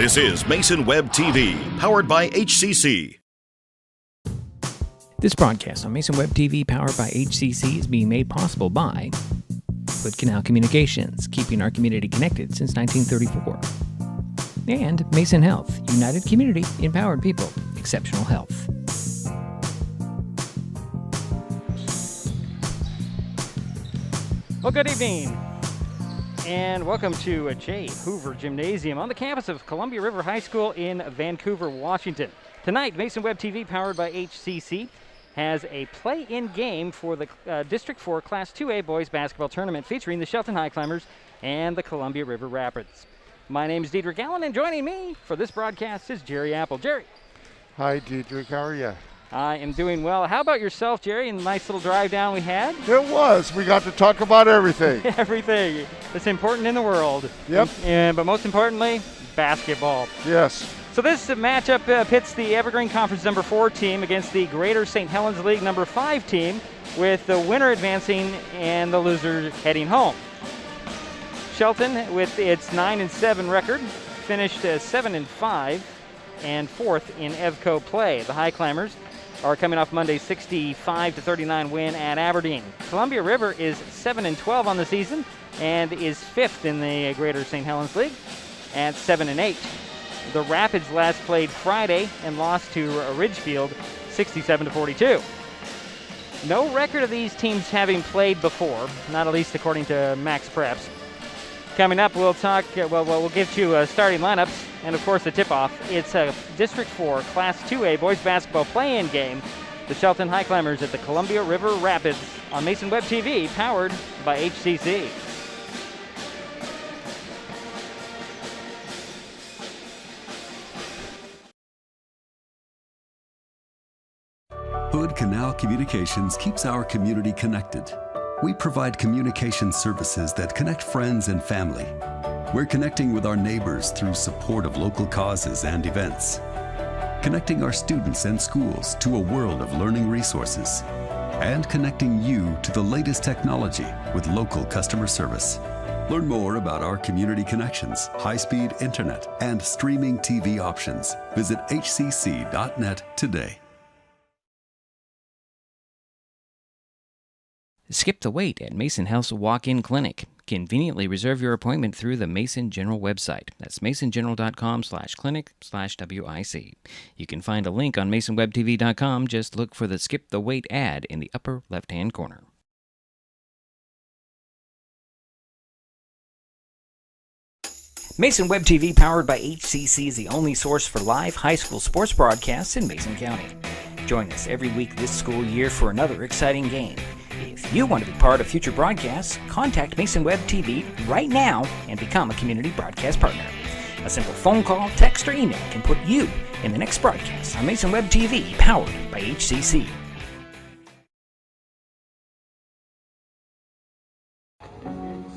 This is Mason Web TV, powered by HCC. This broadcast on Mason Web TV, powered by HCC, is being made possible by Hood Canal Communications, keeping our community connected since 1934. And Mason Health, united community, empowered people, exceptional health. Well, good evening, and welcome to J. Hoover Gymnasium on the campus of Columbia River High School in Vancouver, Washington. Tonight, Mason Web TV, powered by HCC, has a play-in game for the District 4 Class 2A Boys Basketball Tournament featuring the Shelton Highclimbers and the Columbia River Rapids. My name is Diedrich Allen, and joining me for this broadcast is Jerry Apple. Jerry. Hi, Diedrich. How are you? I am doing well. How about yourself, Jerry, and the nice little drive down we had? It was. We got to talk about everything. Everything that's important in the world. Yep. But most importantly, basketball. Yes. So this matchup pits the Evergreen Conference number 4 team against the Greater St. Helens League number 5 team, with the winner advancing and the loser heading home. Shelton, with its 9-7 record, finished 7-5 and 4th in EVCO play. The Highclimbers are coming off Monday's 65-39 win at Aberdeen. Columbia River is 7-12 on the season and is 5th in the Greater St. Helens League at 7-8. The Rapids last played Friday and lost to Ridgefield 67-42. No record of these teams having played before, not at least according to Max Preps. Coming up, we'll talk, we'll give you starting lineups and, of course, the tip-off. It's a District 4 Class 2A boys basketball play-in game. The Shelton Highclimbers at the Columbia River Rapids on Mason Web TV, powered by HCC. Hood Canal Communications keeps our community connected. We provide communication services that connect friends and family. We're connecting with our neighbors through support of local causes and events, connecting our students and schools to a world of learning resources, and connecting you to the latest technology with local customer service. Learn more about our community connections, high-speed internet, and streaming TV options. Visit hcc.net today. Skip the wait at Mason Health's walk-in clinic. Conveniently reserve your appointment through the Mason General website. That's masongeneral.com/clinic/WIC. You can find a link on masonwebtv.com. Just look for the Skip the Wait ad in the upper left-hand corner. Mason Web TV, powered by HCC, is the only source for live high school sports broadcasts in Mason County. Join us every week this school year for another exciting game. If you want to be part of future broadcasts, contact Mason Web TV right now and become a community broadcast partner. A simple phone call, text, or email can put you in the next broadcast on Mason Web TV, powered by HCC.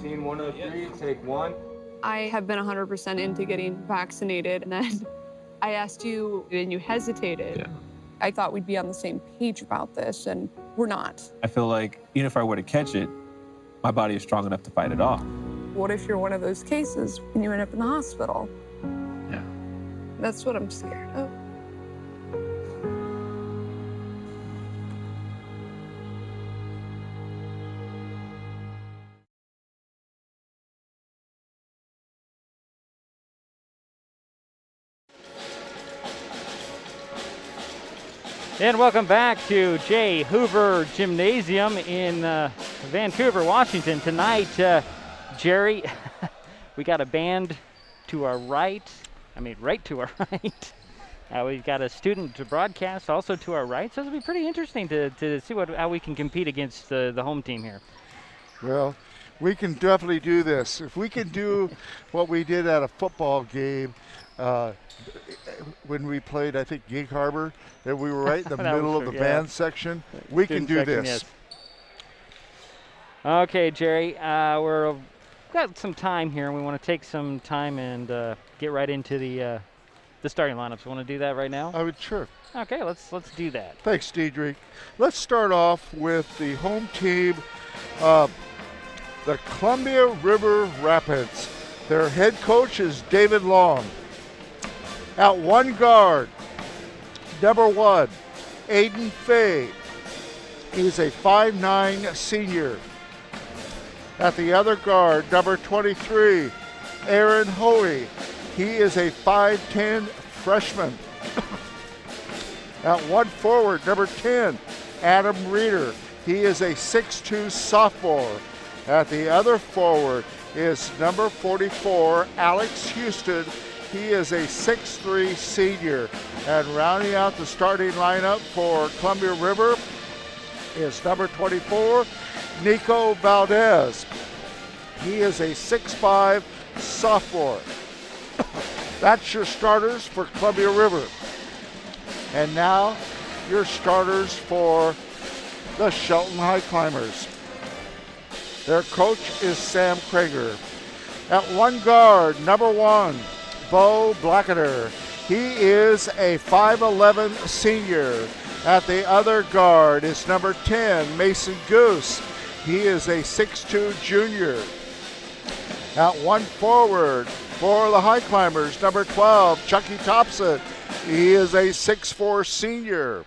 Scene 103, take 1. I have been 100% into getting vaccinated, and then I asked you, and you hesitated. Yeah. I thought we'd be on the same page about this, and we're not. I feel like even if I were to catch it, my body is strong enough to fight it off. What if you're one of those cases and you end up in the hospital? Yeah. That's what I'm scared of. And welcome back to J. Hoover Gymnasium in Vancouver, Washington. Tonight, Jerry, we got a band to our right. Right to our right. We've got a student to broadcast also to our right. So it'll be pretty interesting to see how we can compete against the home team here. Well, we can definitely do this. If we can do what we did at a football game when we played, I think, Gig Harbor, and we were right in the middle of the band section, we can do this. Yes. Okay, Jerry, we've got some time here, and we want to take some time and get right into the starting lineups. Want to do that right now? I would, sure. Okay, let's do that. Thanks, Diedrich. Let's start off with the home team, the Columbia River Rapids. Their head coach is David Long. At one guard, number 1, Aiden Fay. He's a 5'9" senior. At the other guard, number 23, Aaron Hoey. He is a 5'10" freshman. At one forward, number 10, Adam Reeder. He is a 6'2" sophomore. At the other forward is number 44, Alex Houston. He is a 6'3" senior. And rounding out the starting lineup for Columbia River is number 24, Nico Valdez. He is a 6'5" sophomore. That's your starters for Columbia River. And now your starters for the Shelton Highclimbers. Their coach is Sam Krager. At one guard, number 1, Bo Blacketer. He is a 5'11" senior. At the other guard is number 10, Mason Goose. He is a 6'2" junior. At one forward for the Highclimbers, number 12, Chucky Thompson. He is a 6'4" senior.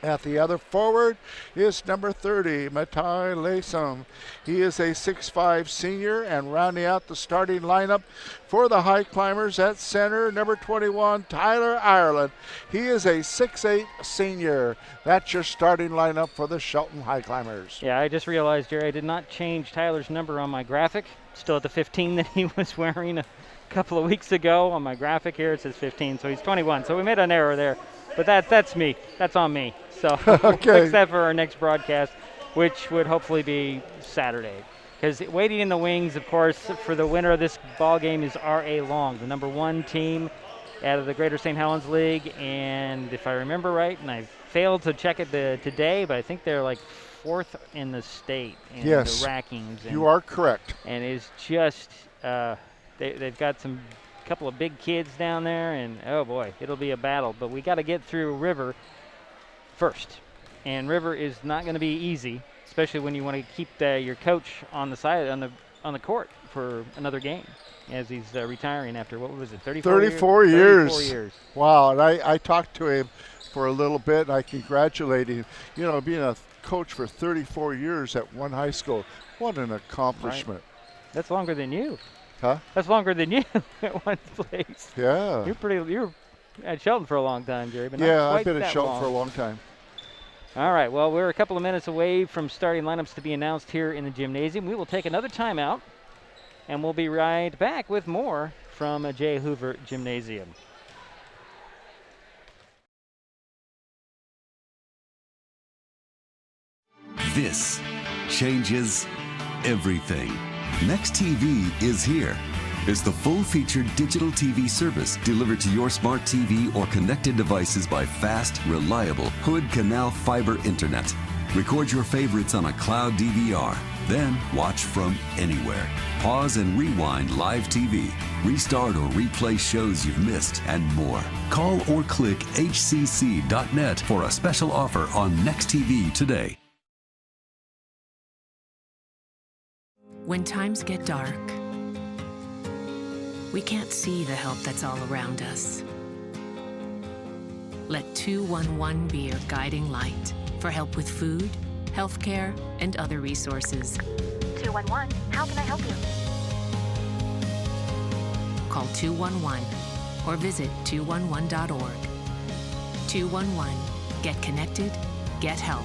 At the other forward is number 30, Matai Laysom. He is a 6'5" senior, and rounding out the starting lineup for the Highclimbers at center, number 21, Tyler Ireland. He is a 6'8" senior. That's your starting lineup for the Shelton Highclimbers. Yeah, I just realized, Jerry, I did not change Tyler's number on my graphic. Still at the 15 that he was wearing a couple of weeks ago. On my graphic here, it says 15, so he's 21. So we made an error there, but that's me. That's on me. So we'll fix that for our next broadcast, which would hopefully be Saturday. Because waiting in the wings, of course, for the winner of this ball game is R.A. Long, the number 1 team out of the Greater St. Helens League. And if I remember right, and I failed to check it today, but I think they're like 4th in the state in the rankings. You are correct. And it's just they've got some couple of big kids down there, and oh boy, it'll be a battle. But we got to get through River first, and River is not going to be easy, especially when you want to keep your coach on the side on the court for another game, as he's retiring after, what was it, 34 years? 34 years. Wow, and I talked to him for a little bit, and I congratulate him. You know, being a coach for 34 years at one high school, what an accomplishment. Right. That's longer than you. Huh? That's longer than you at one place. Yeah. You're at Shelton for a long time, Jerry. But yeah, I've been at Shelton for a long time. All right, well, we're a couple of minutes away from starting lineups to be announced here in the gymnasium. We will take another timeout, and we'll be right back with more from J. Hoover Gymnasium. This changes everything. Next TV is here. It's the full-featured digital TV service delivered to your smart TV or connected devices by fast, reliable Hood Canal fiber internet. Record your favorites on a cloud DVR, then watch from anywhere. Pause and rewind live TV, restart or replay shows you've missed, and more. Call or click hcc.net for a special offer on Next TV today. When times get dark, we can't see the help that's all around us. Let 211 be your guiding light for help with food, healthcare, and other resources. 211, how can I help you? Call 211 or visit 211.org. 211, get connected, get help.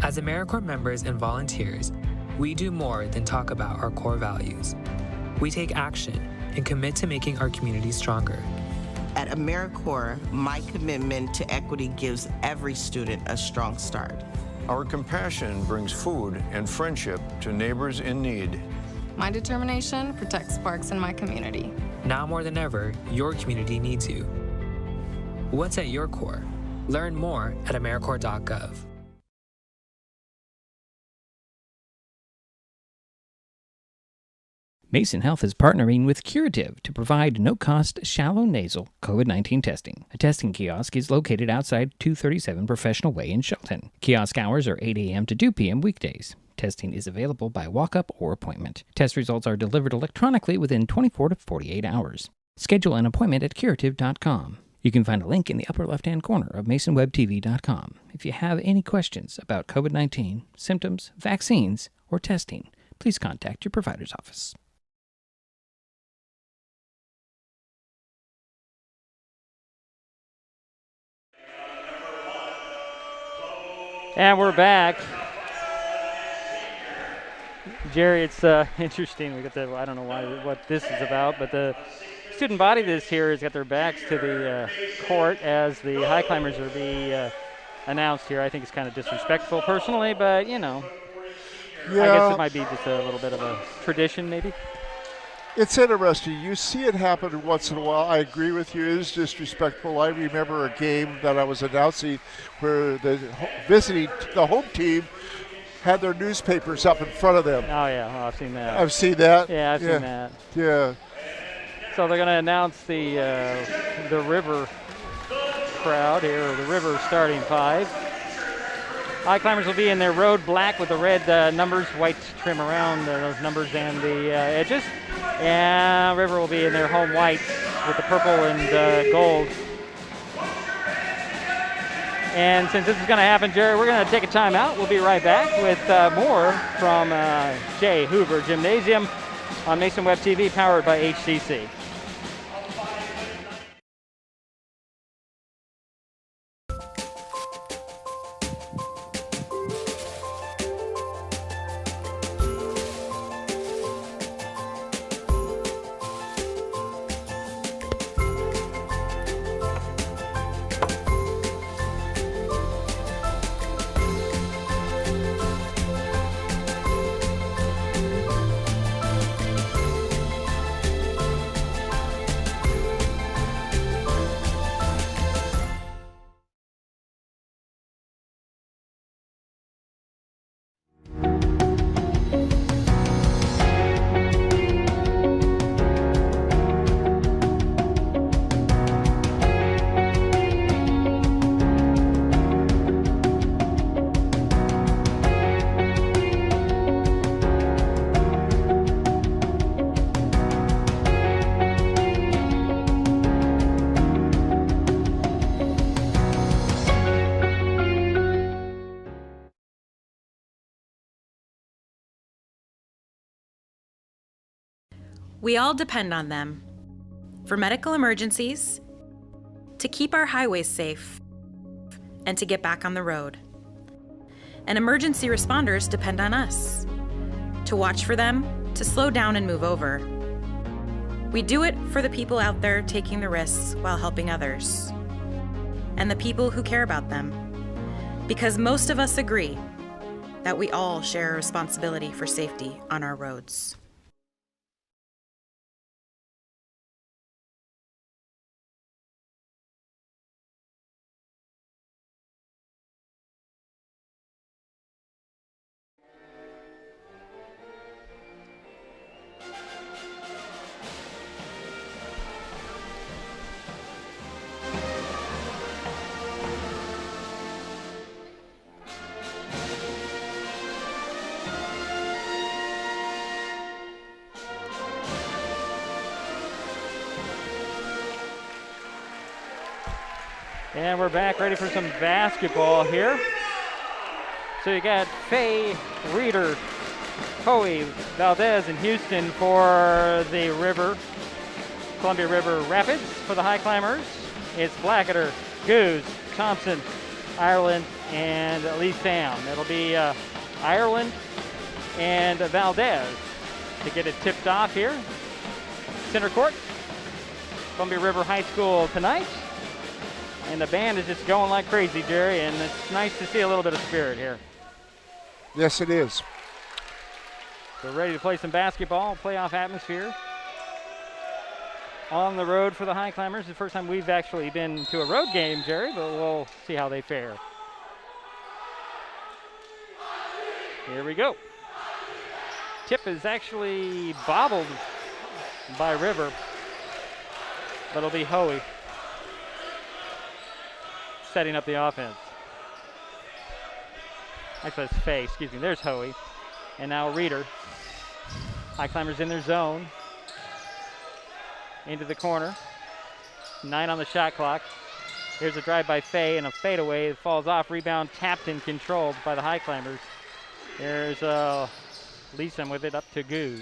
As AmeriCorps members and volunteers, we do more than talk about our core values. We take action and commit to making our community stronger. At AmeriCorps, my commitment to equity gives every student a strong start. Our compassion brings food and friendship to neighbors in need. My determination protects parks in my community. Now more than ever, your community needs you. What's at your core? Learn more at AmeriCorps.gov. Mason Health is partnering with Curative to provide no-cost shallow nasal COVID-19 testing. A testing kiosk is located outside 237 Professional Way in Shelton. Kiosk hours are 8 a.m. to 2 p.m. weekdays. Testing is available by walk-up or appointment. Test results are delivered electronically within 24 to 48 hours. Schedule an appointment at curative.com. You can find a link in the upper left-hand corner of masonwebtv.com. If you have any questions about COVID-19, symptoms, vaccines, or testing, please contact your provider's office. And we're back. Jerry, it's interesting. We got the, I don't know what this is about, but the student body this here has got their backs to the court as the Highclimbers are being announced here. I think it's kind of disrespectful personally, but you know, yeah. I guess it might be just a little bit of a tradition maybe. It's interesting. You see it happen once in a while. I agree with you. It is disrespectful. I remember a game that I was announcing where the home team had their newspapers up in front of them. Oh, yeah. Well, I've seen that. I've seen that. Yeah, I've seen that. Yeah. So they're going to announce the River crowd here, or the River starting five. Highclimbers will be in their road black with the red numbers, white trim around those numbers and the edges. And River will be in their home white with the purple and gold. And since this is going to happen, Jerry, we're going to take a timeout. We'll be right back with more from Jay Hoover Gymnasium on Mason Web TV, powered by HCC. We all depend on them for medical emergencies, to keep our highways safe, and to get back on the road. And emergency responders depend on us to watch for them, to slow down and move over. We do it for the people out there taking the risks while helping others, and the people who care about them, because most of us agree that we all share a responsibility for safety on our roads. And we're back ready for some basketball here. So you got Faye, Reeder, Hoey, Valdez, and Houston for the Columbia River Rapids. For the Highclimbers, it's Blacketer, Goose, Thompson, Ireland, and Lee Sam. It'll be Ireland and Valdez to get it tipped off here. Center court, Columbia River High School tonight. And the band is just going like crazy, Jerry, and it's nice to see a little bit of spirit here. Yes, it is. We're ready to play some basketball, playoff atmosphere. On the road for the Highclimbers. The first time we've actually been to a road game, Jerry, but we'll see how they fare. Here we go. tip is actually bobbled by River, but it'll be Hoey setting up the offense. Actually, that's Faye, excuse me. There's Hoey. And now Reeder. Highclimbers in their zone. Into the corner. 9 on the shot clock. Here's a drive by Faye and a fadeaway. It falls off. Rebound tapped and controlled by the Highclimbers. There's Leeson with it up to Goose.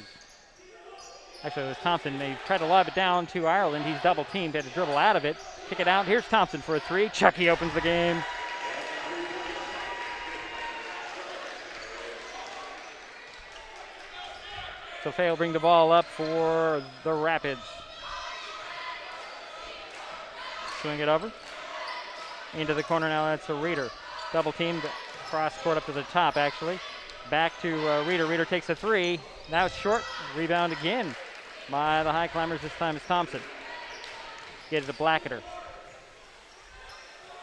Actually, it was Thompson. They tried to lob it down to Ireland. He's double teamed. Had to dribble out of it. Kick it out. Here's Thompson for a 3. Chucky opens the game. So Faye will bring the ball up for the Rapids. Swing it over. Into the corner now, that's a Reeder. Double teamed, cross court up to the top actually. Back to Reeder. Reeder takes a 3. Now it's short. Rebound again by the Highclimbers. This time it's Thompson. Gives it to Blacketer.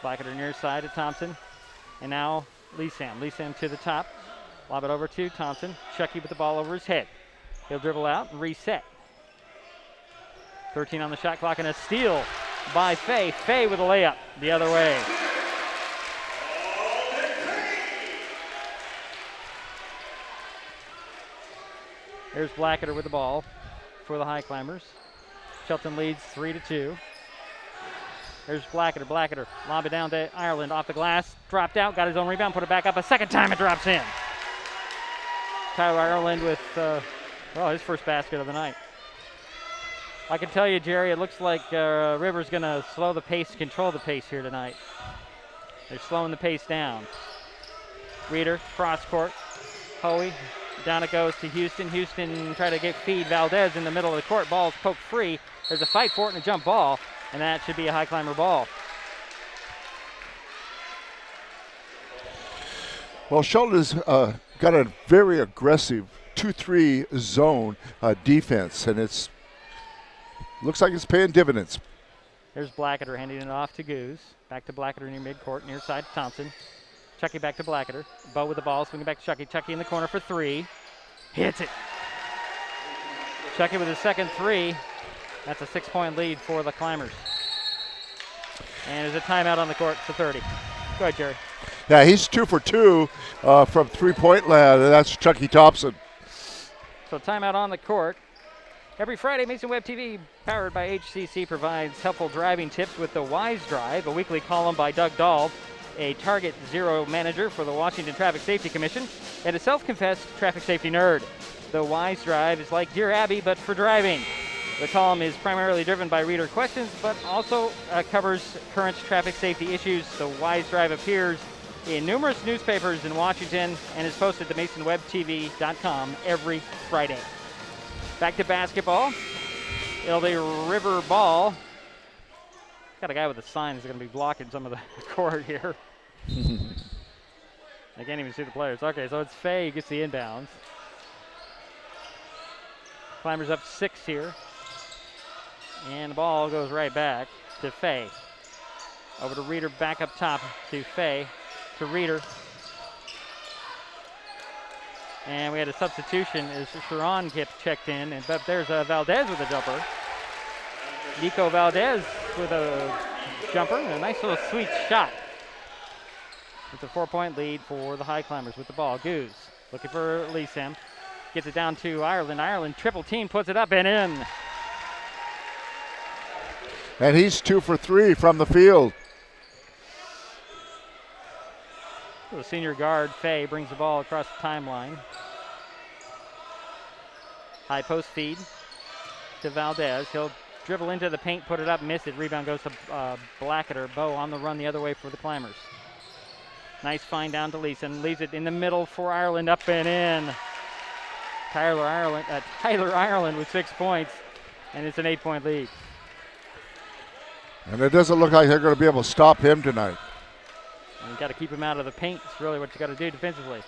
Blacketer near side to Thompson. And now Leesam. Leesam to the top. Lob it over to Thompson. Chucky with the ball over his head. He'll dribble out and reset. 13 on the shot clock and a steal by Faye. Faye with a layup the other way. Here's Blacketer with the ball for the Highclimbers. Shelton leads 3-2. There's Blacketer. Blacketer lob it down to Ireland off the glass. Dropped out, got his own rebound, put it back up a second time, it drops in. Tyler Ireland with his first basket of the night. I can tell you, Jerry, it looks like River's going to slow the pace, control the pace here tonight. They're slowing the pace down. Reeder, cross court. Hoey, down it goes to Houston. Houston try to feed Valdez in the middle of the court. Ball's poked free. There's a fight for it and a jump ball, and that should be a Highclimber ball. Well, Shelton's got a very aggressive 2-3 zone defense, and looks like it's paying dividends. There's Blacketer handing it off to Goose. Back to Blacketer near midcourt, near side to Thompson. Chucky back to Blacketer. Bo with the ball, swinging back to Chucky. Chucky in the corner for 3. Hits it. Chucky with his second 3. That's a 6-point lead for the Climbers. And there's a timeout on the court for 30. Go ahead, Jerry. Yeah, he's 2 for 2 from 3-point land, and that's Chucky Thompson. So timeout on the court. Every Friday, Mason Web TV, powered by HCC, provides helpful driving tips with the Wise Drive, a weekly column by Doug Dahl, a Target Zero manager for the Washington Traffic Safety Commission, and a self-confessed traffic safety nerd. The Wise Drive is like Dear Abby, but for driving. The column is primarily driven by reader questions, but also covers current traffic safety issues. The Wise Drive appears in numerous newspapers in Washington and is posted to MasonWebTV.com every Friday. Back to basketball. It'll be River ball. Got a guy with a sign that's going to be blocking some of the court here. I can't even see the players. Okay, so it's Faye who gets the inbounds. Climbers up 6 here. And the ball goes right back to Faye. Over to Reeder, back up top to Faye. To Reeder. And we had a substitution as Sharon checked in, but there's Valdez with a jumper. Nico Valdez with a jumper, and a nice little sweet shot. It's a 4-point lead for the Highclimbers with the ball. Goose looking for Leesam. Gets it down to Ireland. Ireland triple team, puts it up and in. And he's 2 for 3 from the field. The senior guard, Faye, brings the ball across the timeline. High post feed to Valdez. He'll dribble into the paint, put it up, miss it. Rebound goes to Blacketer. Bo on the run the other way for the Climbers. Nice find down to Leeson. Leaves it in the middle for Ireland, up and in. Tyler Ireland with 6 points, and it's an 8-point lead. And it doesn't look like they're going to be able to stop him tonight. And you've got to keep him out of the paint. It's really what you got to do defensively.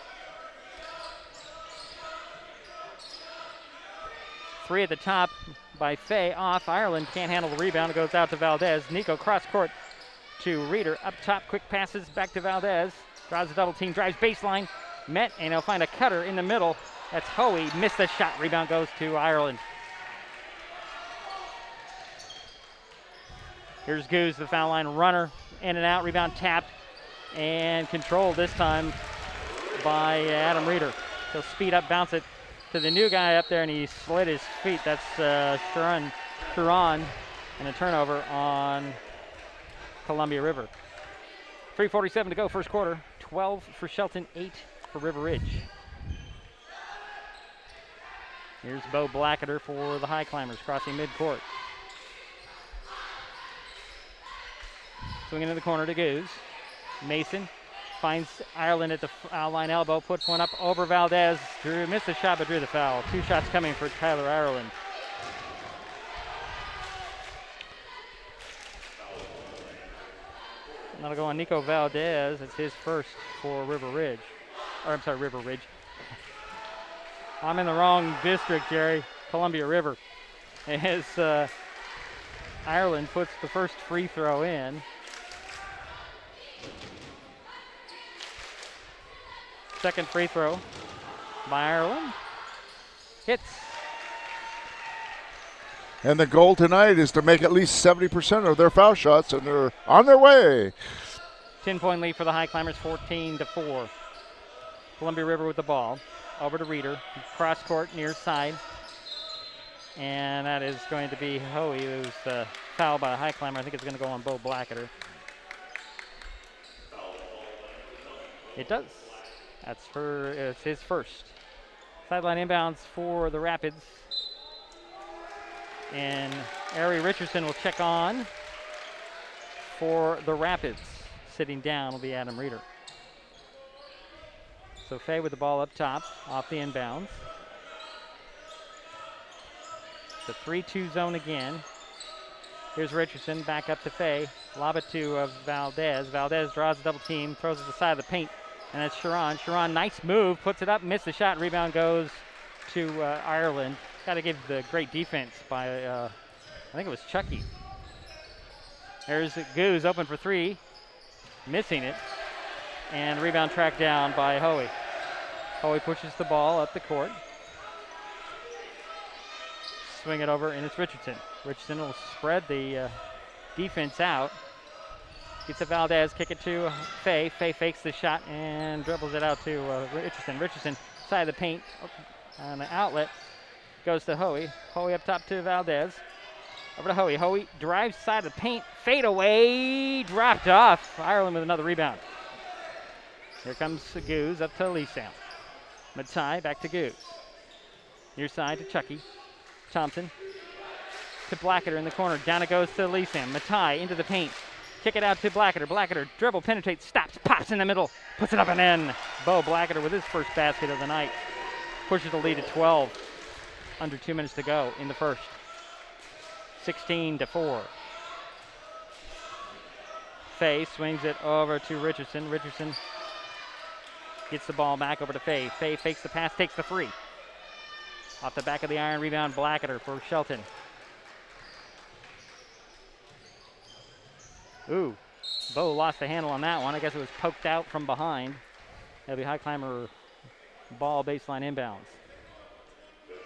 3 at the top by Faye. Off. Ireland can't handle the rebound. It goes out to Valdez. Nico cross court to Reeder. Up top, quick passes back to Valdez. Draws a double team, drives baseline. Met, and he'll find a cutter in the middle. That's Hoey. Missed the shot. Rebound goes to Ireland. Here's Goose, the foul line runner. In and out. Rebound tapped and controlled this time by Adam Reeder. He'll speed up, bounce it to the new guy up there, and he slid his feet. That's Sharon, and a turnover on Columbia River. 3:47 to go, first quarter. 12 for Shelton, 8 for River Ridge. Here's Bo Blacketer for the Highclimbers, crossing midcourt. Swinging in the corner to Goose. Mason finds Ireland at the foul line elbow, puts one up over Valdez. Drew missed the shot, but drew the foul. 2 shots coming for Tyler Ireland. That'll go on Nico Valdez. It's his first for River Ridge. River Ridge. I'm in the wrong district, Jerry. Columbia River. As Ireland puts the first free throw in. Second free throw by Ireland. Hits. And the goal tonight is to make at least 70% of their foul shots, and they're on their way. 10-point lead for the Highclimbers, 14-4. Columbia River with the ball. Over to Reeder. Cross court, near side. And that is going to be Hoey, who's fouled by a Highclimber. I think it's going to go on Bo Blacketer. It does. It's his first. Sideline inbounds for the Rapids. And Ari Richardson will check on for the Rapids. Sitting down will be Adam Reeder. So Fay with the ball up top, off the inbounds. The 3-2 zone again. Here's Richardson, back up to Fay. Lob it to Valdez. Valdez draws a double team, throws it to the side of the paint. And that's Sharon. Sharon, nice move, puts it up, missed the shot. Rebound goes to Ireland. Got to give the great defense by, I think it was Chucky. There's Goose open for 3, missing it. And rebound tracked down by Hoey. Hoey pushes the ball up the court. Swing it over, and it's Richardson. Richardson will spread the defense out. Gets it Valdez, kick it to Fay. Fay fakes the shot and dribbles it out to Richardson. Richardson, side of the paint, on the outlet, goes to Hoey. Hoey up top to Valdez. Over to Hoey. Hoey drives side of the paint, fade away, dropped off. Ireland with another rebound. Here comes Goose up to Lisam. Matai back to Goose. Near side to Chucky. Thompson to Blacketer in the corner. Down it goes to Lisam. Matai into the paint. Kick it out to Blacketer. Blacketer dribble, penetrates, stops, pops in the middle, puts it up and in. Bo Blacketer with his first basket of the night. Pushes the lead to 12. Under 2 minutes to go in the first. 16-4. Fay swings it over to Richardson. Richardson gets the ball back over to Fay. Fay fakes the pass, takes the free. Off the back of the iron, rebound Blacketer for Shelton. Ooh, Bo lost the handle on that one. I guess it was poked out from behind. That'll be Highclimber ball baseline inbounds.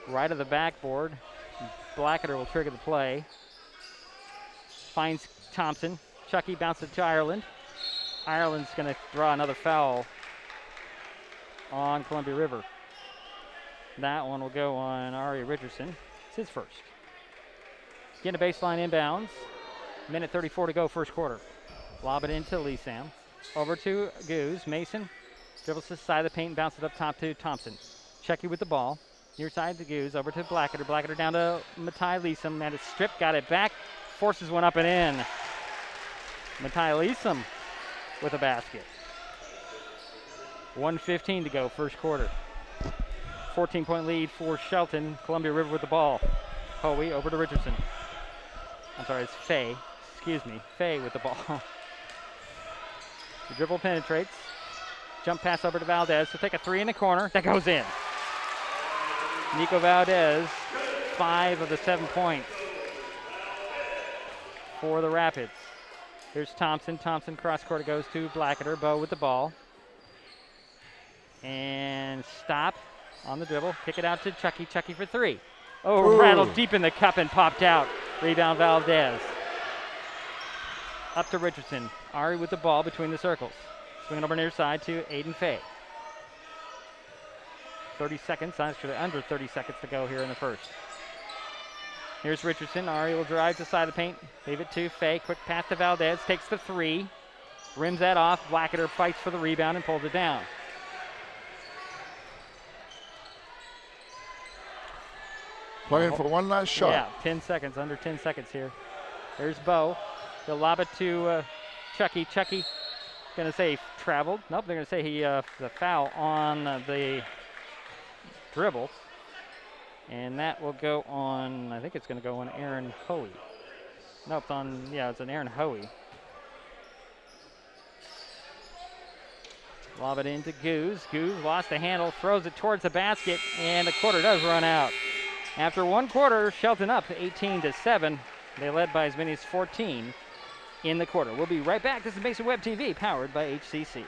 Right of the backboard. Blacketer will trigger the play. Finds Thompson. Chucky bounces it to Ireland. Ireland's going to draw another foul on Columbia River. That one will go on Ari Richardson. It's his first. Getting a baseline inbounds. Minute 34 to go, first quarter. Lob it into Lisam. Over to Goose. Mason dribbles to the side of the paint and bounces up top to Thompson. Chucky with the ball. Near side to Goose. Over to Blacketer. Blacketer down to Matai Lisam. That is stripped. Got it back. Forces one up and in. Matai Lisam with a basket. 1:15 to go, first quarter. 14-point lead for Shelton. Columbia River with the ball. Hoey over to Richardson. I'm sorry, it's Fay. Excuse me. Fay with the ball. The dribble penetrates. Jump pass over to Valdez. He'll take a 3 in the corner. That goes in. Nico Valdez, 5 of the 7 points for the Rapids. Here's Thompson. Thompson cross court goes to Blacketer. Bo with the ball. And stop. on the dribble. Kick it out to Chucky. Chucky for three. Oh, rattled deep in the cup and popped out. Rebound Valdez. Up to Richardson. Ari with the ball between the circles. Swinging over near side to Aiden Fay. 30 seconds, actually under 30 seconds to go here in the first. Here's Richardson. Ari will drive to side of the paint. Leave it to Fay. Quick pass to Valdez. Takes the three. Rims that off. Blacketer fights for the rebound and pulls it down. Playing for one last shot. Yeah, 10 seconds, under 10 seconds here. There's Bo. They'll lob it to Chucky. Chucky going to say he traveled. Nope, they're going to say he the foul on the dribble. And that will go on, I think it's going to go on Aaron Hoey. No, it's on, yeah, it's an Aaron Hoey. Lob it into Goose. Goose lost the handle, throws it towards the basket, and the quarter does run out. After one quarter, Shelton up 18-7. They led by as many as 14 in the quarter. We'll be right back. This is Mason Web TV, powered by HCC.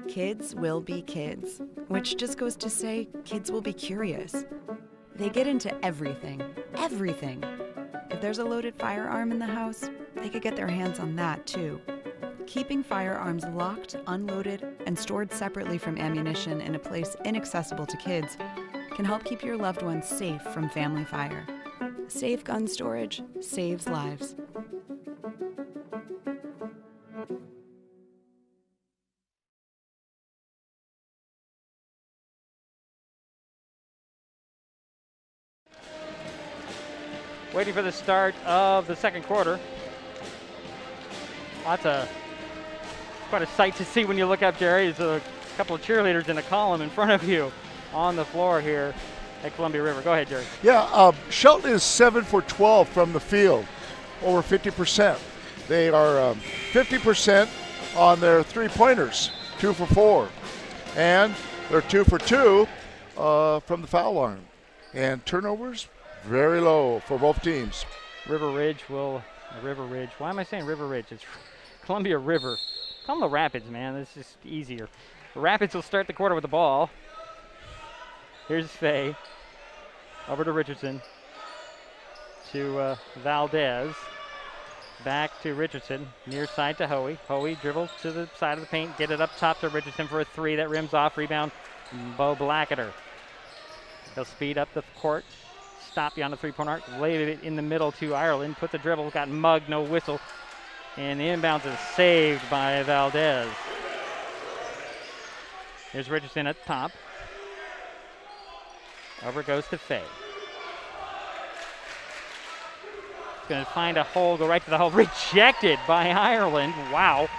Kids will be kids, which just goes to say kids will be curious. They get into everything, everything. If there's a loaded firearm in the house, they could get their hands on that too. Keeping firearms locked, unloaded, and stored separately from ammunition in a place inaccessible to kids can help keep your loved ones safe from family fire. Safe gun storage saves lives. Waiting for the start of the second quarter. Quite a sight to see when you look up, Jerry. There's a couple of cheerleaders in a column in front of you on the floor here at Columbia River. Go ahead, Jerry. Yeah, Shelton is 7 for 12 from the field, over 50%. They are 50% on their three-pointers, 2 for 4. And they're 2 for 2 from the foul line. And turnovers, very low for both teams. River Ridge. Why am I saying River Ridge? It's Columbia River. Call them the Rapids, man. This is just easier. The Rapids will start the quarter with the ball. Here's Fay. Over to Richardson. To Valdez. Back to Richardson. Near side to Hoey. Hoey dribbles to the side of the paint. Get it up top to Richardson for a three. That rims off. Rebound. Bo Blacketer. He'll speed up the court. Stop beyond the three-point arc. Laid it in the middle to Ireland. Put the dribble. Got mugged. No whistle. And the inbounds is saved by Valdez. Here's Richardson at the top. Over goes to Fay. He's going to find a hole, go right to the hole. Rejected by Ireland. Wow.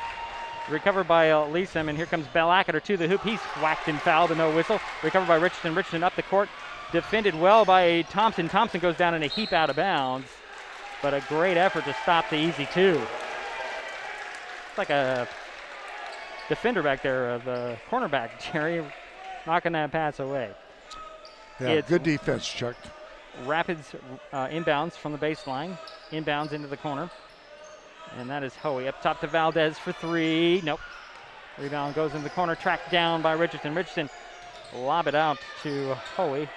Recovered by Leeson, and here comes Blacketer to the hoop. He's whacked and fouled, and no whistle. Recovered by Richardson. Richardson up the court. Defended well by Thompson. Thompson goes down in a heap out of bounds, but a great effort to stop the easy two. It's like a defender back there, the cornerback, Jerry, knocking that pass away. Yeah, it's good defense, Chuck. Rapids inbounds from the baseline, inbounds into the corner, and that is Hoey. Up top to Valdez for three. Nope. Rebound goes in the corner, tracked down by Richardson. Richardson lob it out to Hoey.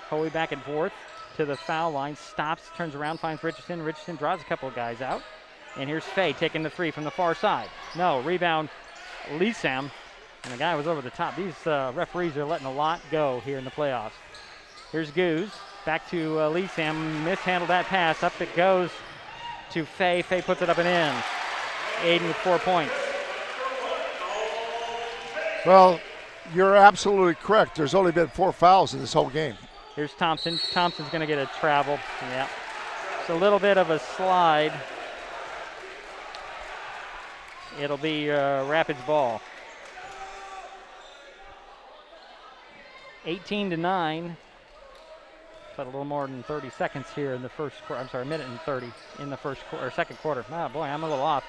Hoey back and forth to the foul line, stops, turns around, finds Richardson. Richardson draws a couple of guys out. And here's Fay taking the three from the far side. No, rebound, Leesam. And the guy was over the top. These referees are letting a lot go here in the playoffs. Here's Goose, back to Leesam. Mishandled that pass. Up it goes to Fay. Fay puts it up and in. Aiden with 4 points. Well, you're absolutely correct. There's only been 4 fouls in this whole game. Here's Thompson. Thompson's going to get a travel. Yeah. It's a little bit of a slide. It'll be Rapids ball. 18-9. But a little more than 30 seconds here in the first quarter. I'm sorry, a minute and 30 in the first quarter, or second quarter. Oh boy, I'm a little off.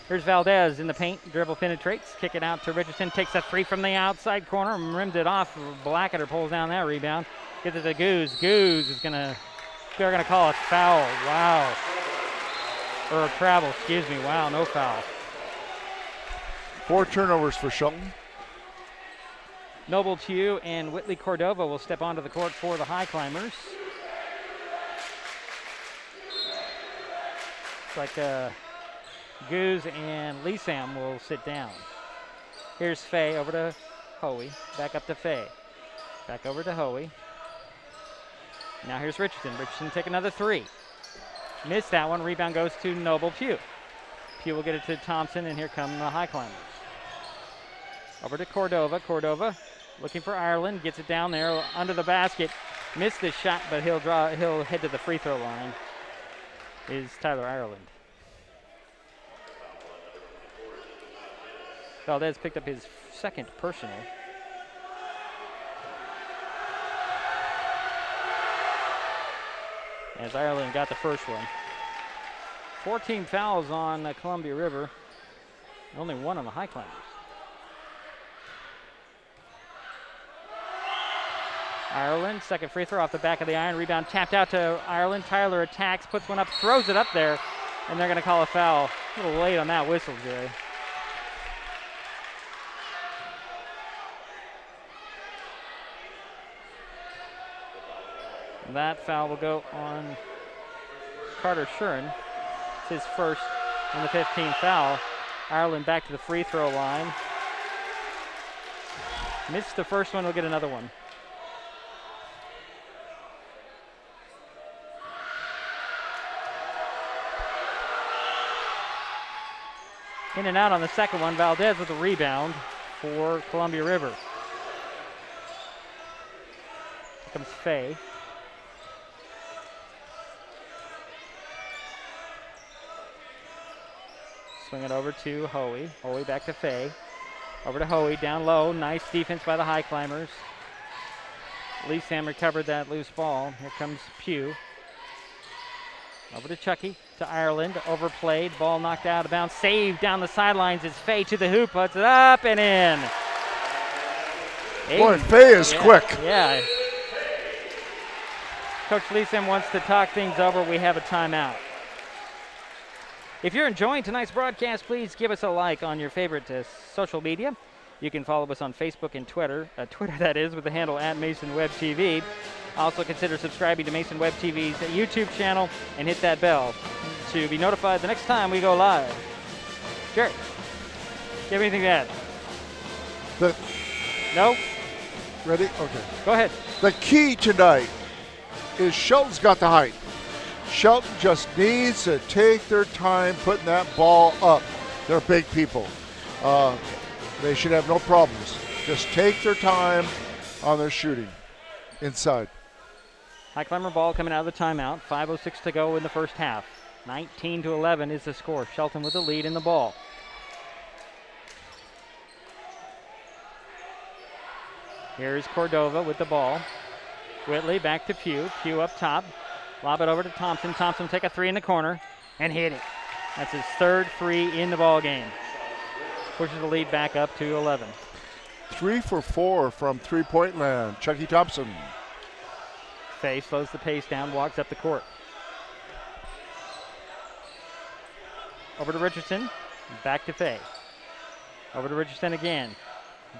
Here's Valdez in the paint. Dribble penetrates. Kick it out to Richardson. Takes a three from the outside corner. Rims it off. Blacketer pulls down that rebound. Gets it to Goose. Goose is they're gonna call a foul. Wow. Or a travel, excuse me. Wow, no foul. 4 turnovers for Shelton. Noble Pugh and Whitley Cordova will step onto the court for the Highclimbers. It's like Goose and Lee Sam will sit down. Here's Faye over to Hoey. Back up to Faye. Back over to Hoey. Now here's Richardson. Richardson take another 3. Missed that one. Rebound goes to Noble Pugh. Pugh will get it to Thompson, and here come the Highclimbers. Over to Cordova. Cordova looking for Ireland. Gets it down there under the basket. Missed the shot, but he'll head to the free throw line. Is Tyler Ireland. Valdez picked up his second personal. As Ireland got the first one. 14 fouls on Columbia River. Only 1 on the Highclimbers. Ireland, second free throw off the back of the iron. Rebound tapped out to Ireland. Tyler attacks, puts one up, throws it up there, and they're going to call a foul. A little late on that whistle, Jerry. That foul will go on Carter Shuren. It's his first and the 15th foul. Ireland back to the free throw line. Missed the first one, will get another one. In and out on the second one. Valdez with a rebound for Columbia River. Here comes Faye. Swing it over to Hoey. Hoey back to Faye. Over to Hoey, down low. Nice defense by the Highclimbers. Lee Sam recovered that loose ball. Here comes Pugh. Over to Chucky, to Ireland. Overplayed, ball knocked out of bounds. Saved down the sidelines is Faye to the hoop. Puts it up and in. Boy, Faye is quick. Yeah. Coach Lee Sam wants to talk things over. We have a timeout. If you're enjoying tonight's broadcast, please give us a like on your favorite social media. You can follow us on Facebook and Twitter. Twitter, that is, with the handle @MasonWebTV. Also consider subscribing to Mason Web TV's YouTube channel and hit that bell to be notified the next time we go live. Jerry, do you have anything to add? No? Ready? Okay. Go ahead. The key tonight is Shelton's got the height. Shelton just needs to take their time putting that ball up. They're big people. They should have no problems. Just take their time on their shooting inside. Highclimber ball coming out of the timeout. 5:06 to go in the first half. 19-11 is the score. Shelton with the lead in the ball. Here's Cordova with the ball. Whitley back to Pugh. Pugh up top. Lob it over to Thompson. Thompson take a 3 in the corner and hit it. That's his third free in the ball game. Pushes the lead back up to 11. 3 for 4 from three-point land. Chucky Thompson. Faye slows the pace down, walks up the court. Over to Richardson. Back to Faye. Over to Richardson again.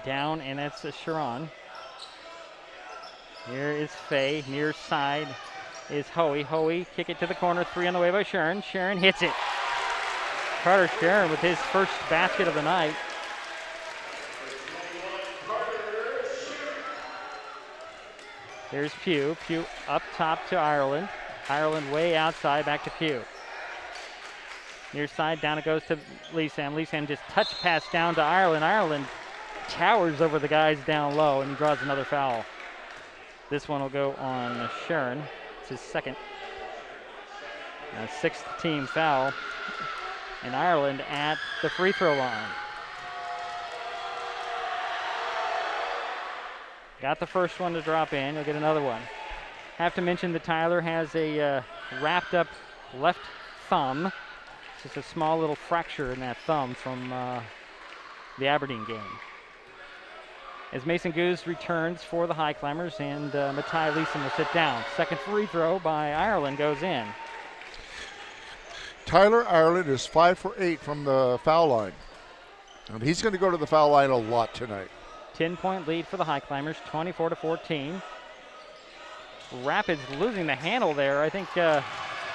Down, and that's Sharon. Here is Faye. Near side is Hoey. Hoey, kick it to the corner. 3 on the way by Sharon. Sharon hits it. Carter Sharon with his first basket of the night. There's Pugh. Pugh up top to Ireland. Ireland way outside, back to Pugh. Near side, down it goes to Lee Sam. Lee Sam just touch pass down to Ireland. Ireland towers over the guys down low, and he draws another foul. This one will go on Sharon. It's his second. Sixth team foul. And Ireland at the free throw line. Got the first one to drop in. He'll get another one. Have to mention that Tyler has a wrapped up left thumb. It's just a small little fracture in that thumb from the Aberdeen game. As Mason Goose returns for the Highclimbers, and Matai Leeson will sit down. Second free throw by Ireland goes in. Tyler Ireland is 5 for 8 from the foul line. And he's going to go to the foul line a lot tonight. 10-point lead for the Highclimbers, 24-14. Rapids losing the handle there. I think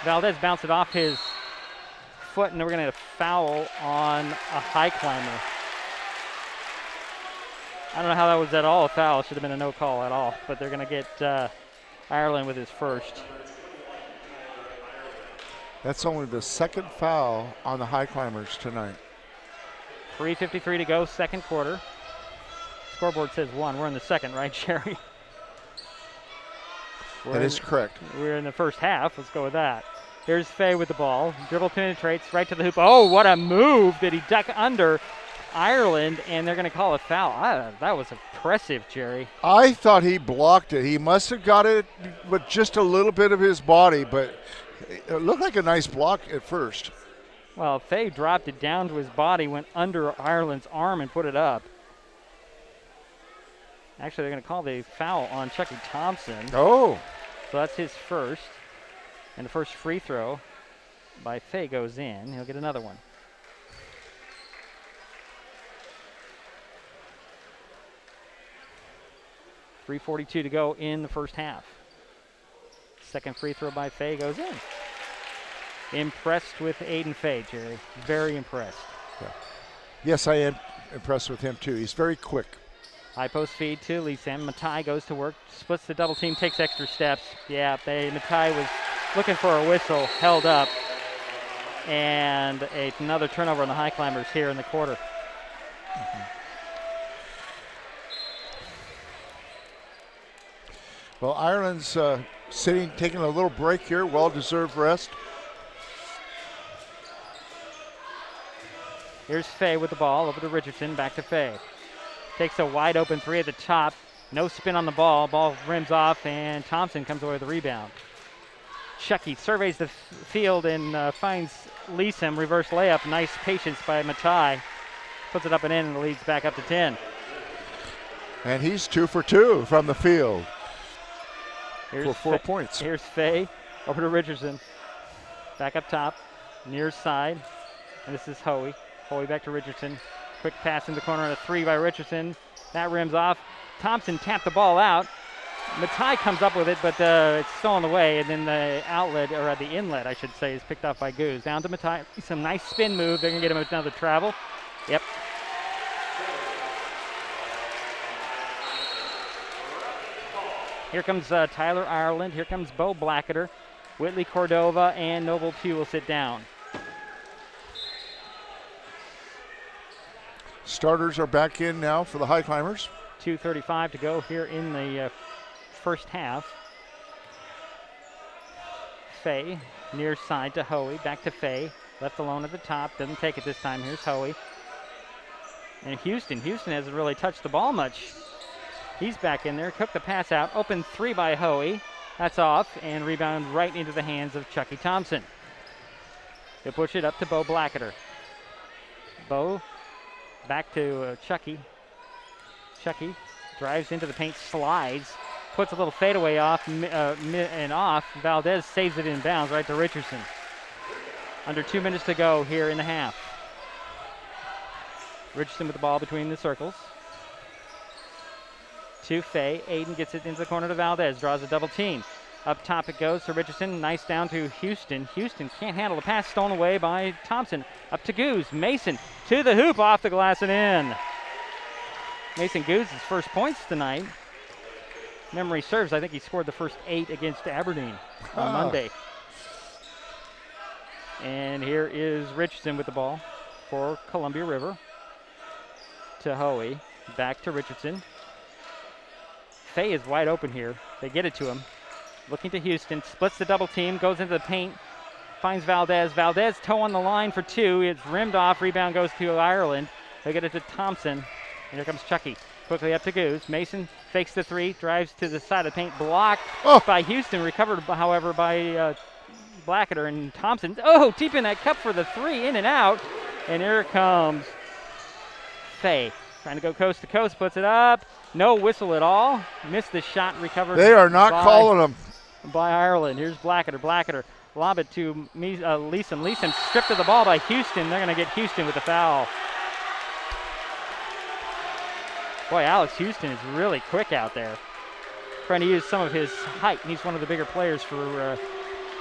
Valdez bounced it off his foot, and we're going to get a foul on a Highclimber. I don't know how that was at all a foul. Should have been a no call at all. But they're going to get Ireland with his first. That's only the second foul on the Highclimbers tonight. 3:53 to go, second quarter. Scoreboard says 1. We're in the second, right, Jerry? That is correct. We're in the first half. Let's go with that. Here's Fay with the ball. Dribble penetrates right to the hoop. Oh, what a move. Did he duck under Ireland? And they're going to call a foul. That was impressive, Jerry. I thought he blocked it. He must have got it with just a little bit of his body, but it looked like a nice block at first. Well, Fay dropped it down to his body, went under Ireland's arm and put it up. Actually, they're going to call the foul on Chucky Thompson. Oh. So that's his first. And the first free throw by Fay goes in. He'll get another one. .342 to go in the first half. Second free throw by Fay goes in. Impressed with Aiden Fay, Jerry. Very impressed. Yeah. Yes, I am impressed with him, too. He's very quick. High post feed to Lisam. Matai goes to work, splits the double team, takes extra steps. Yeah, Matai was looking for a whistle, held up. And another turnover on the Highclimbers here in the quarter. Well, Ireland's taking a little break here, well-deserved rest. Here's Fay with the ball, over to Richardson, back to Fay. Takes a wide open three at the top. No spin on the ball. Ball rims off, and Thompson comes away with the rebound. Chucky surveys the field and finds Leeson. Reverse layup. Nice patience by Matai. Puts it up and in, and leads back up to 10. And he's 2 for 2 from the field for 4 points. Here's Fay over to Richardson. Back up top, near side. And this is Hoey. Hoey back to Richardson. Quick pass in the corner, and a three by Richardson. That rims off. Thompson tapped the ball out. Matai comes up with it, but it's stolen away, and then the outlet, or the inlet, I should say, is picked off by Goose. Down to Matai. Some nice spin move. They're going to get him another travel. Yep. Here comes Tyler Ireland. Here comes Bo Blacketer. Whitley Cordova and Noble Pugh will sit down. Starters are back in now for the Highclimbers. 2:35 to go here in the first half. Fay, near side to Hoey. Back to Fay. Left alone at the top. Doesn't take it this time. Here's Hoey. And Houston. Houston hasn't really touched the ball much. He's back in there. Took the pass out. Open three by Hoey. That's off. And rebound right into the hands of Chucky Thompson. They push it up to Bo Blacketer. Bo back to Chucky. Chucky drives into the paint, slides, puts a little fadeaway off and off. Valdez saves it in bounds right to Richardson. Under 2 minutes to go here in the half. Richardson with the ball between the circles. To Fay. Aiden gets it into the corner to Valdez. Draws a double team. Up top it goes to Richardson. Nice down to Houston. Houston can't handle the pass. Stolen away by Thompson. Up to Goose. Mason to the hoop, off the glass and in. Mason Goose's first points tonight. Memory serves, I think he scored the first 8 against Aberdeen on Monday. And here is Richardson with the ball for Columbia River. To Hoey. Back to Richardson. Fay is wide open here. They get it to him. Looking to Houston, splits the double team, goes into the paint, finds Valdez. Valdez toe on the line for 2. It's rimmed off. Rebound goes to Ireland. They get it to Thompson. And here comes Chucky. Quickly up to Goose. Mason fakes the 3, drives to the side of the paint, blocked by Houston. Recovered, however, by Blacketer and Thompson. Oh, deep in that cup for the 3, in and out. And here comes Fay. Trying to go coast to coast, puts it up. No whistle at all. Missed the shot, recovered. They are not calling them. By Ireland. Here's Blacketer. Blacketer lob it to Leeson. Leeson stripped of the ball by Houston. They're going to get Houston with the foul. Boy, Alex Houston is really quick out there, trying to use some of his height. He's one of the bigger players for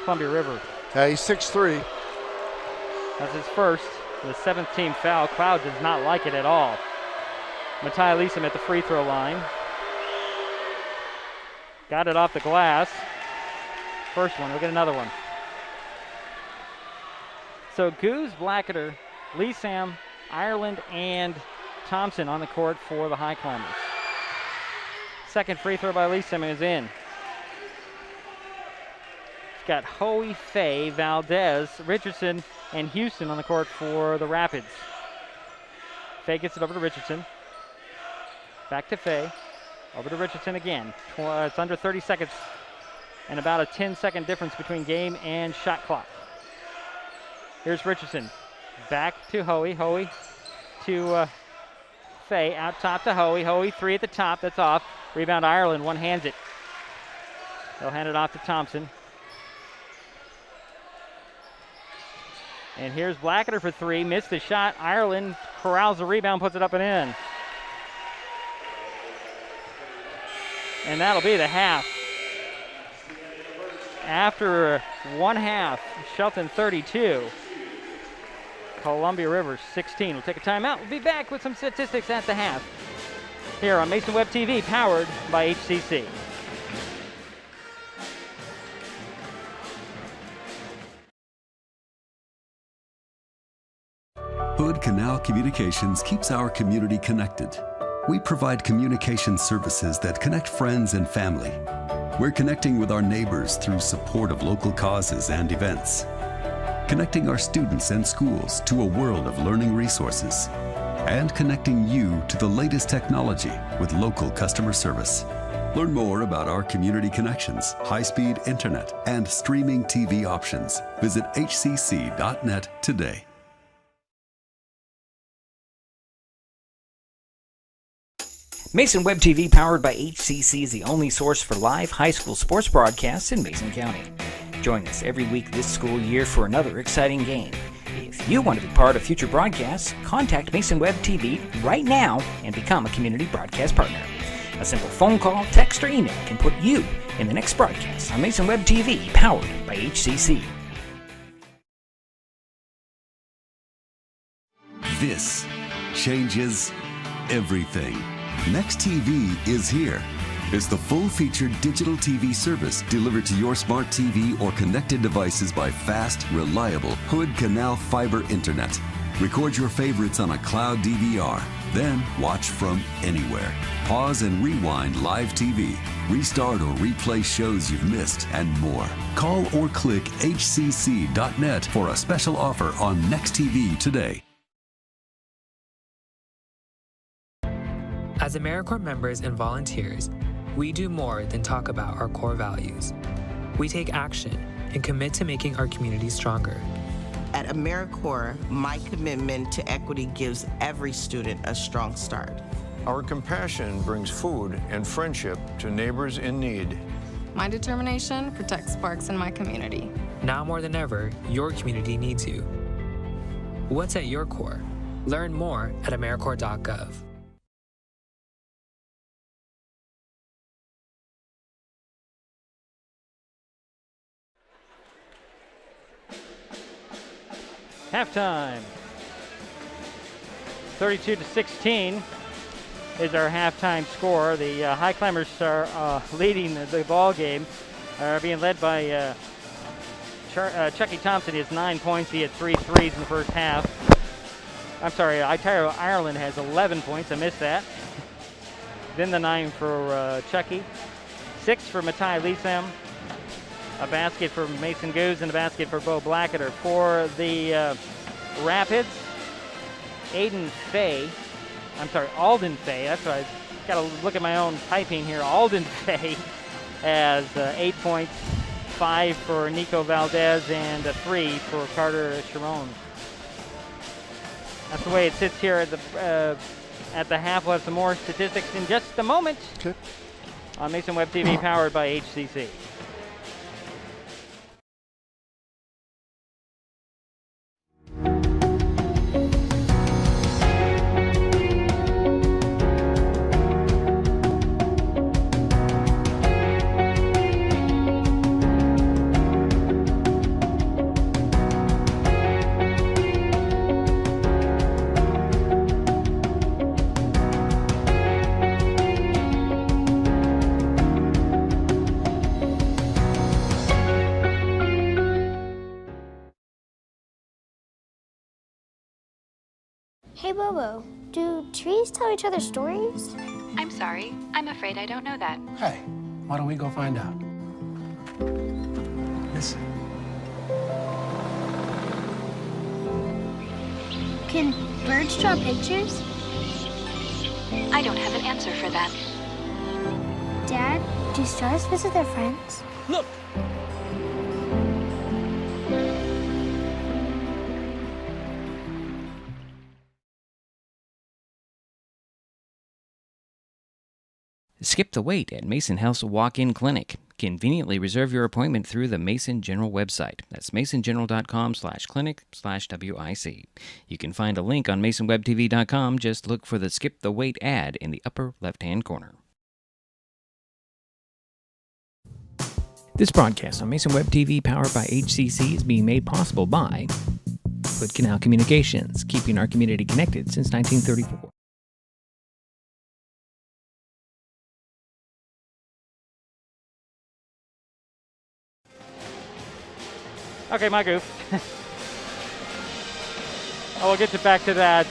Columbia River. Yeah, he's 6'3". That's his first, the 7th team foul. Cloud does not like it at all. Matai Leesom at the free throw line. Got it off the glass. First one, we'll get another one. So Goose, Blacketer, Leesom, Ireland, and Thompson on the court for the Highclimbers. Second free throw by Leesom is in. He's got Hoey, Fay, Valdez, Richardson, and Houston on the court for the Rapids. Fay gets it over to Richardson. Back to Fay. Over to Richardson again. It's under 30 seconds and about a 10-second difference between game and shot clock. Here's Richardson. Back to Hoey. Hoey to Fay. Out top to Hoey. Hoey, three at the top. That's off. Rebound Ireland. One hands it. They'll hand it off to Thompson. And here's Blacketer for three. Missed the shot. Ireland corrals the rebound, puts it up and in. And that'll be the half. After one half, Shelton 32, Columbia River 16. We'll take a timeout. We'll be back with some statistics at the half here on Mason Web TV, powered by HCC. Hood Canal Communications keeps our community connected. We provide communication services that connect friends and family. We're connecting with our neighbors through support of local causes and events. Connecting our students and schools to a world of learning resources. And connecting you to the latest technology with local customer service. Learn more about our community connections, high-speed internet, and streaming TV options. Visit hcc.net today. Mason Web TV, powered by HCC, is the only source for live high school sports broadcasts in Mason County. Join us every week this school year for another exciting game. If you want to be part of future broadcasts, contact Mason Web TV right now and become a community broadcast partner. A simple phone call, text, or email can put you in the next broadcast on Mason Web TV, powered by HCC. This changes everything. Next TV is here. It's the full-featured digital TV service delivered to your smart TV or connected devices by fast, reliable Hood Canal Fiber Internet. Record your favorites on a cloud DVR, then watch from anywhere. Pause and rewind live TV, restart or replay shows you've missed, and more. Call or click hcc.net for a special offer on Next TV today. As AmeriCorps members and volunteers, we do more than talk about our core values. We take action and commit to making our community stronger. At AmeriCorps, my commitment to equity gives every student a strong start. Our compassion brings food and friendship to neighbors in need. My determination protects sparks in my community. Now more than ever, your community needs you. What's at your core? Learn more at AmeriCorps.gov. Halftime. 32-16 is our halftime score. The Highclimbers are leading the ball game. Are being led by Chucky Thompson. He has 9 points. He had 3 threes in the first half. I'm sorry, Ireland has 11 points. I missed that. Then the 9 for Chucky. 6 for Matai Leesom. A basket for Mason Goose and a basket for Bo Blacketer. For the Rapids, Alden Fay. That's right. I've got to look at my own typing here. Alden Fay has 8 points, 5 for Nico Valdez, and 3 for Carter Sharon. That's the way it sits here at the half. We'll have some more statistics in just a moment. Okay. On Mason Web TV, powered by HCC. Hey, Bobo, do trees tell each other stories? I'm sorry. I'm afraid I don't know that. Hey, why don't we go find out? Listen. Can birds draw pictures? I don't have an answer for that. Dad, do stars visit their friends? Look! Skip the wait at Mason Health's walk-in clinic. Conveniently reserve your appointment through the Mason General website. That's masongeneral.com/clinic/WIC. You can find a link on masonwebtv.com. Just look for the Skip the Wait ad in the upper left-hand corner. This broadcast on Mason Web TV, powered by HCC, is being made possible by Hood Canal Communications, keeping our community connected since 1934. Okay, my goof. We'll get back to that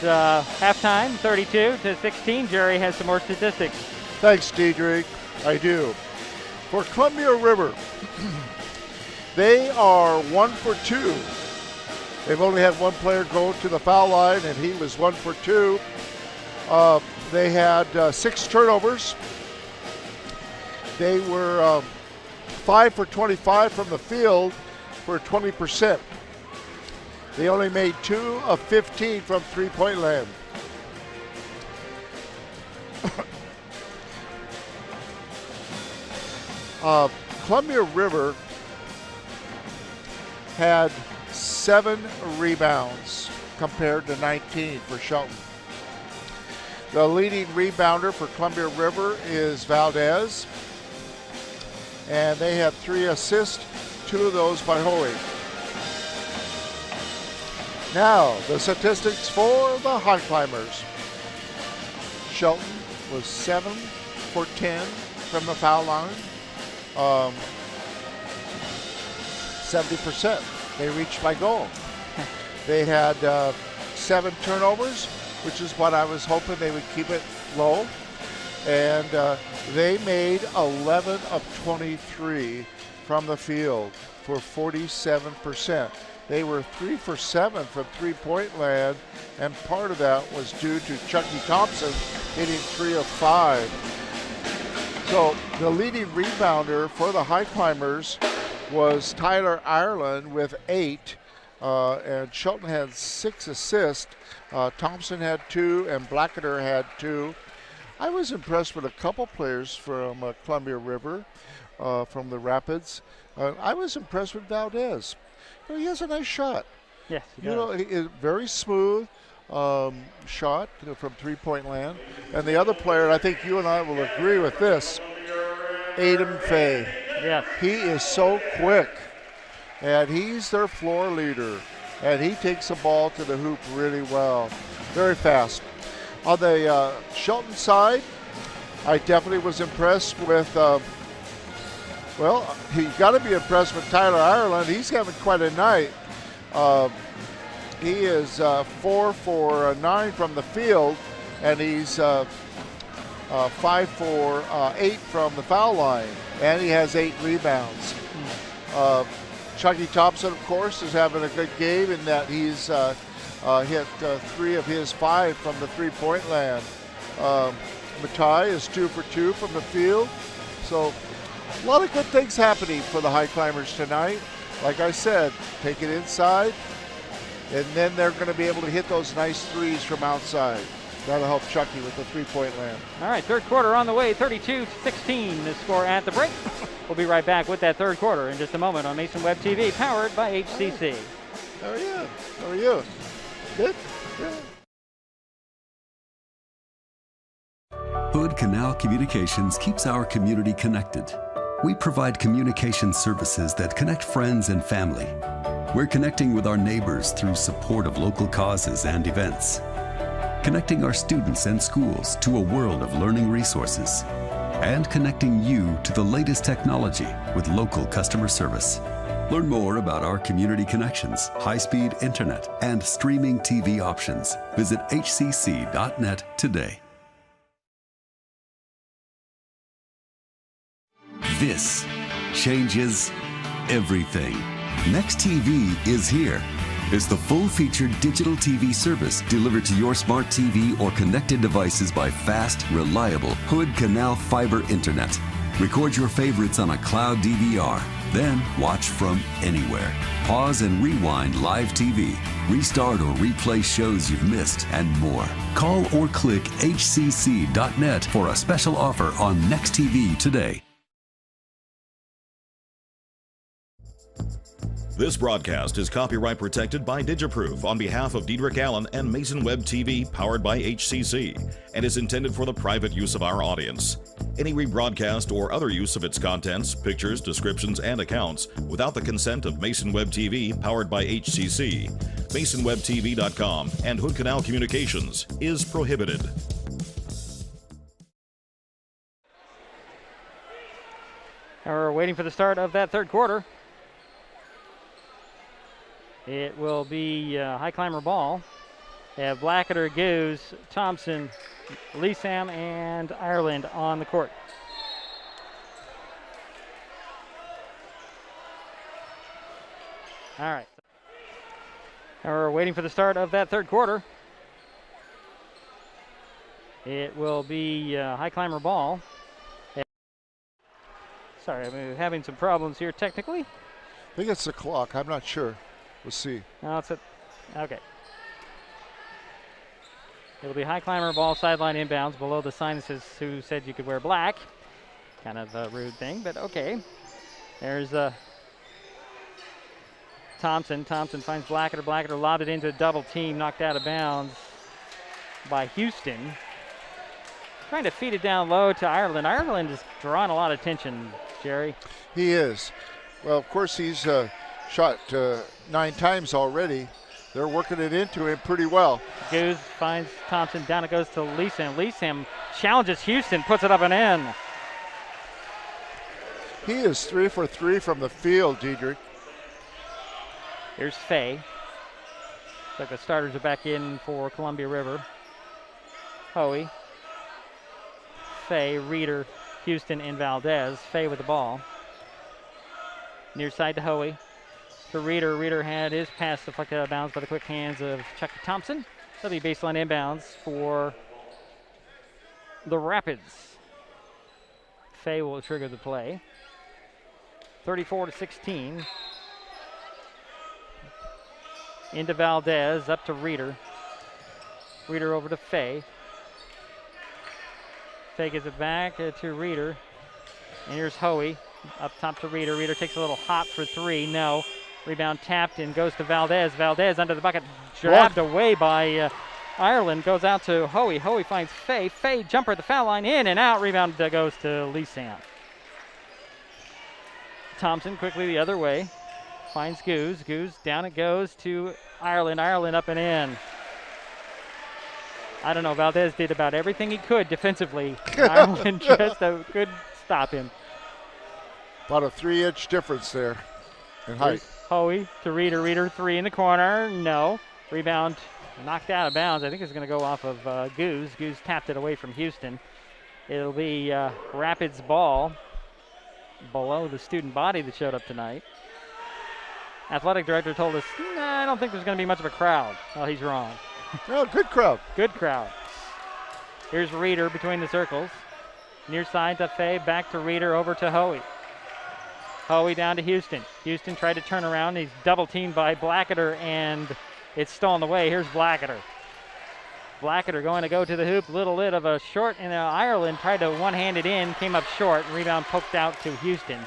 halftime, 32-16. Jerry has some more statistics. Thanks, Diedrich. I do. For Columbia River, they are 1 for 2. They've only had one player go to the foul line, and he was 1 for 2. They had 6 turnovers. They were 5 for 25 from the field for 20%. They only made 2 of 15 from three-point land. Columbia River had 7 rebounds compared to 19 for Shelton. The leading rebounder for Columbia River is Valdez, and they had 3 assists, 2 of those by Hoey. Now, the statistics for the Highclimbers. Shelton was 7 for 10 from the foul line. 70%. They reached my goal. They had 7 turnovers, which is what I was hoping they would keep it low. And they made 11 of 23 from the field for 47%. They were 3 for 7 from three-point land, and part of that was due to Chucky Thompson hitting 3 of 5. So the leading rebounder for the Highclimbers was Tyler Ireland with 8, and Shelton had 6 assists. Thompson had 2, and Blackader had 2. I was impressed with a couple players from Columbia River, from the Rapids. I was impressed with Valdez. He has a nice shot. Yes, he is very smooth shot from three-point land. And the other player, and I think you and I will agree with this, Aiden Fay. Yes. He is so quick, and he's their floor leader, and he takes the ball to the hoop really well. Very fast. On the Shelton side, I definitely was impressed with well, you got to be impressed with Tyler Ireland. He's having quite a night. He is 4 for 9 from the field, and he's 5 for 8 from the foul line, and he has 8 rebounds. Chucky Thompson, of course, is having a good game in that he's hit 3 of his 5 from the three-point land. Matai is 2 for 2 from the field. So a lot of good things happening for the Highclimbers tonight. Like I said, take it inside, and then they're going to be able to hit those nice threes from outside. That'll help Chucky with the three-point land. All right, third quarter on the way, 32-16 the score at the break. We'll be right back with that third quarter in just a moment on Mason Web TV, powered by HCC. How are you? How are you? Good? Good. Hood Canal Communications keeps our community connected. We provide communication services that connect friends and family. We're connecting with our neighbors through support of local causes and events. Connecting our students and schools to a world of learning resources. And connecting you to the latest technology with local customer service. Learn more about our community connections, high-speed internet, and streaming TV options. Visit hcc.net today. This changes everything. Next TV is here. It's the full-featured digital TV service delivered to your smart TV or connected devices by fast, reliable Hood Canal fiber internet. Record your favorites on a cloud DVR, then watch from anywhere. Pause and rewind live TV, restart or replay shows you've missed, and more. Call or click hcc.net for a special offer on Next TV today. This broadcast is copyright protected by Digiproof on behalf of Diedrich Allen and Mason Web TV, powered by HCC, and is intended for the private use of our audience. Any rebroadcast or other use of its contents, pictures, descriptions, and accounts without the consent of Mason Web TV, powered by HCC, MasonWebTV.com, and Hood Canal Communications is prohibited. Now we're waiting for the start of that third quarter. It will be Highclimber ball. They have Blackadder, Goose, Thompson, Leesam, and Ireland on the court. All right. Now we're waiting for the start of that third quarter. It will be Highclimber ball. Sorry, I'm having some problems here technically. I think it's the clock. I'm not sure. We'll see. No, it's okay. It'll be Highclimber ball, sideline inbounds. Below the sign that says who said you could wear black. Kind of a rude thing, but okay. There's Thompson. Thompson finds Blackadder. Blackadder lobbed it into a double team, knocked out of bounds by Houston. Trying to feed it down low to Ireland. Ireland is drawing a lot of attention, Jerry. He is. Well, of course, he's shot 9 times already. They're working it into him pretty well. Goose finds Thompson. Down it goes to Leesam. Leesam challenges Houston, puts it up and in. He is 3 for 3 from the field, Diedrich. Here's Fay. Looks like the starters are back in for Columbia River. Hoey. Fay, Reeder, Houston, and Valdez. Fay with the ball. Near side to Hoey. To Reeder. Reeder had his pass deflected out of bounds by the quick hands of Chuck Thompson. That'll be baseline inbounds for the Rapids. Fay will trigger the play. 34-16. Into Valdez, up to Reeder. Reeder over to Fay. Fay gives it back to Reeder. And here's Hoey. Up top to Reeder. Reeder takes a little hop for 3. No. Rebound tapped and goes to Valdez. Valdez under the bucket. Grabbed away by Ireland. Goes out to Hoey. Hoey finds Fay. Fay jumper at the foul line. In and out. Rebound goes to Leesam. Thompson quickly the other way. Finds Goose. Goose down it goes to Ireland. Ireland up and in. I don't know. Valdez did about everything he could defensively. Ireland just could stop him. About a 3-inch difference there in height. Hoey to Reeder. Reeder 3 in the corner. No. Rebound knocked out of bounds. I think it's going to go off of Goose. Goose tapped it away from Houston. It'll be Rapids ball below the student body that showed up tonight. Athletic director told us, nah, I don't think there's going to be much of a crowd. Well, he's wrong. No, good crowd. Good crowd. Here's Reeder between the circles. Near side to Fay, back to Reeder, over to Hoey. Hoey down to Houston. Houston tried to turn around. He's double teamed by Blackadder, and it's stolen away. Here's Blackadder. Blackadder going to go to the hoop. Little bit of a short, and Ireland tried to one-hand it in, came up short. Rebound poked out to Houston.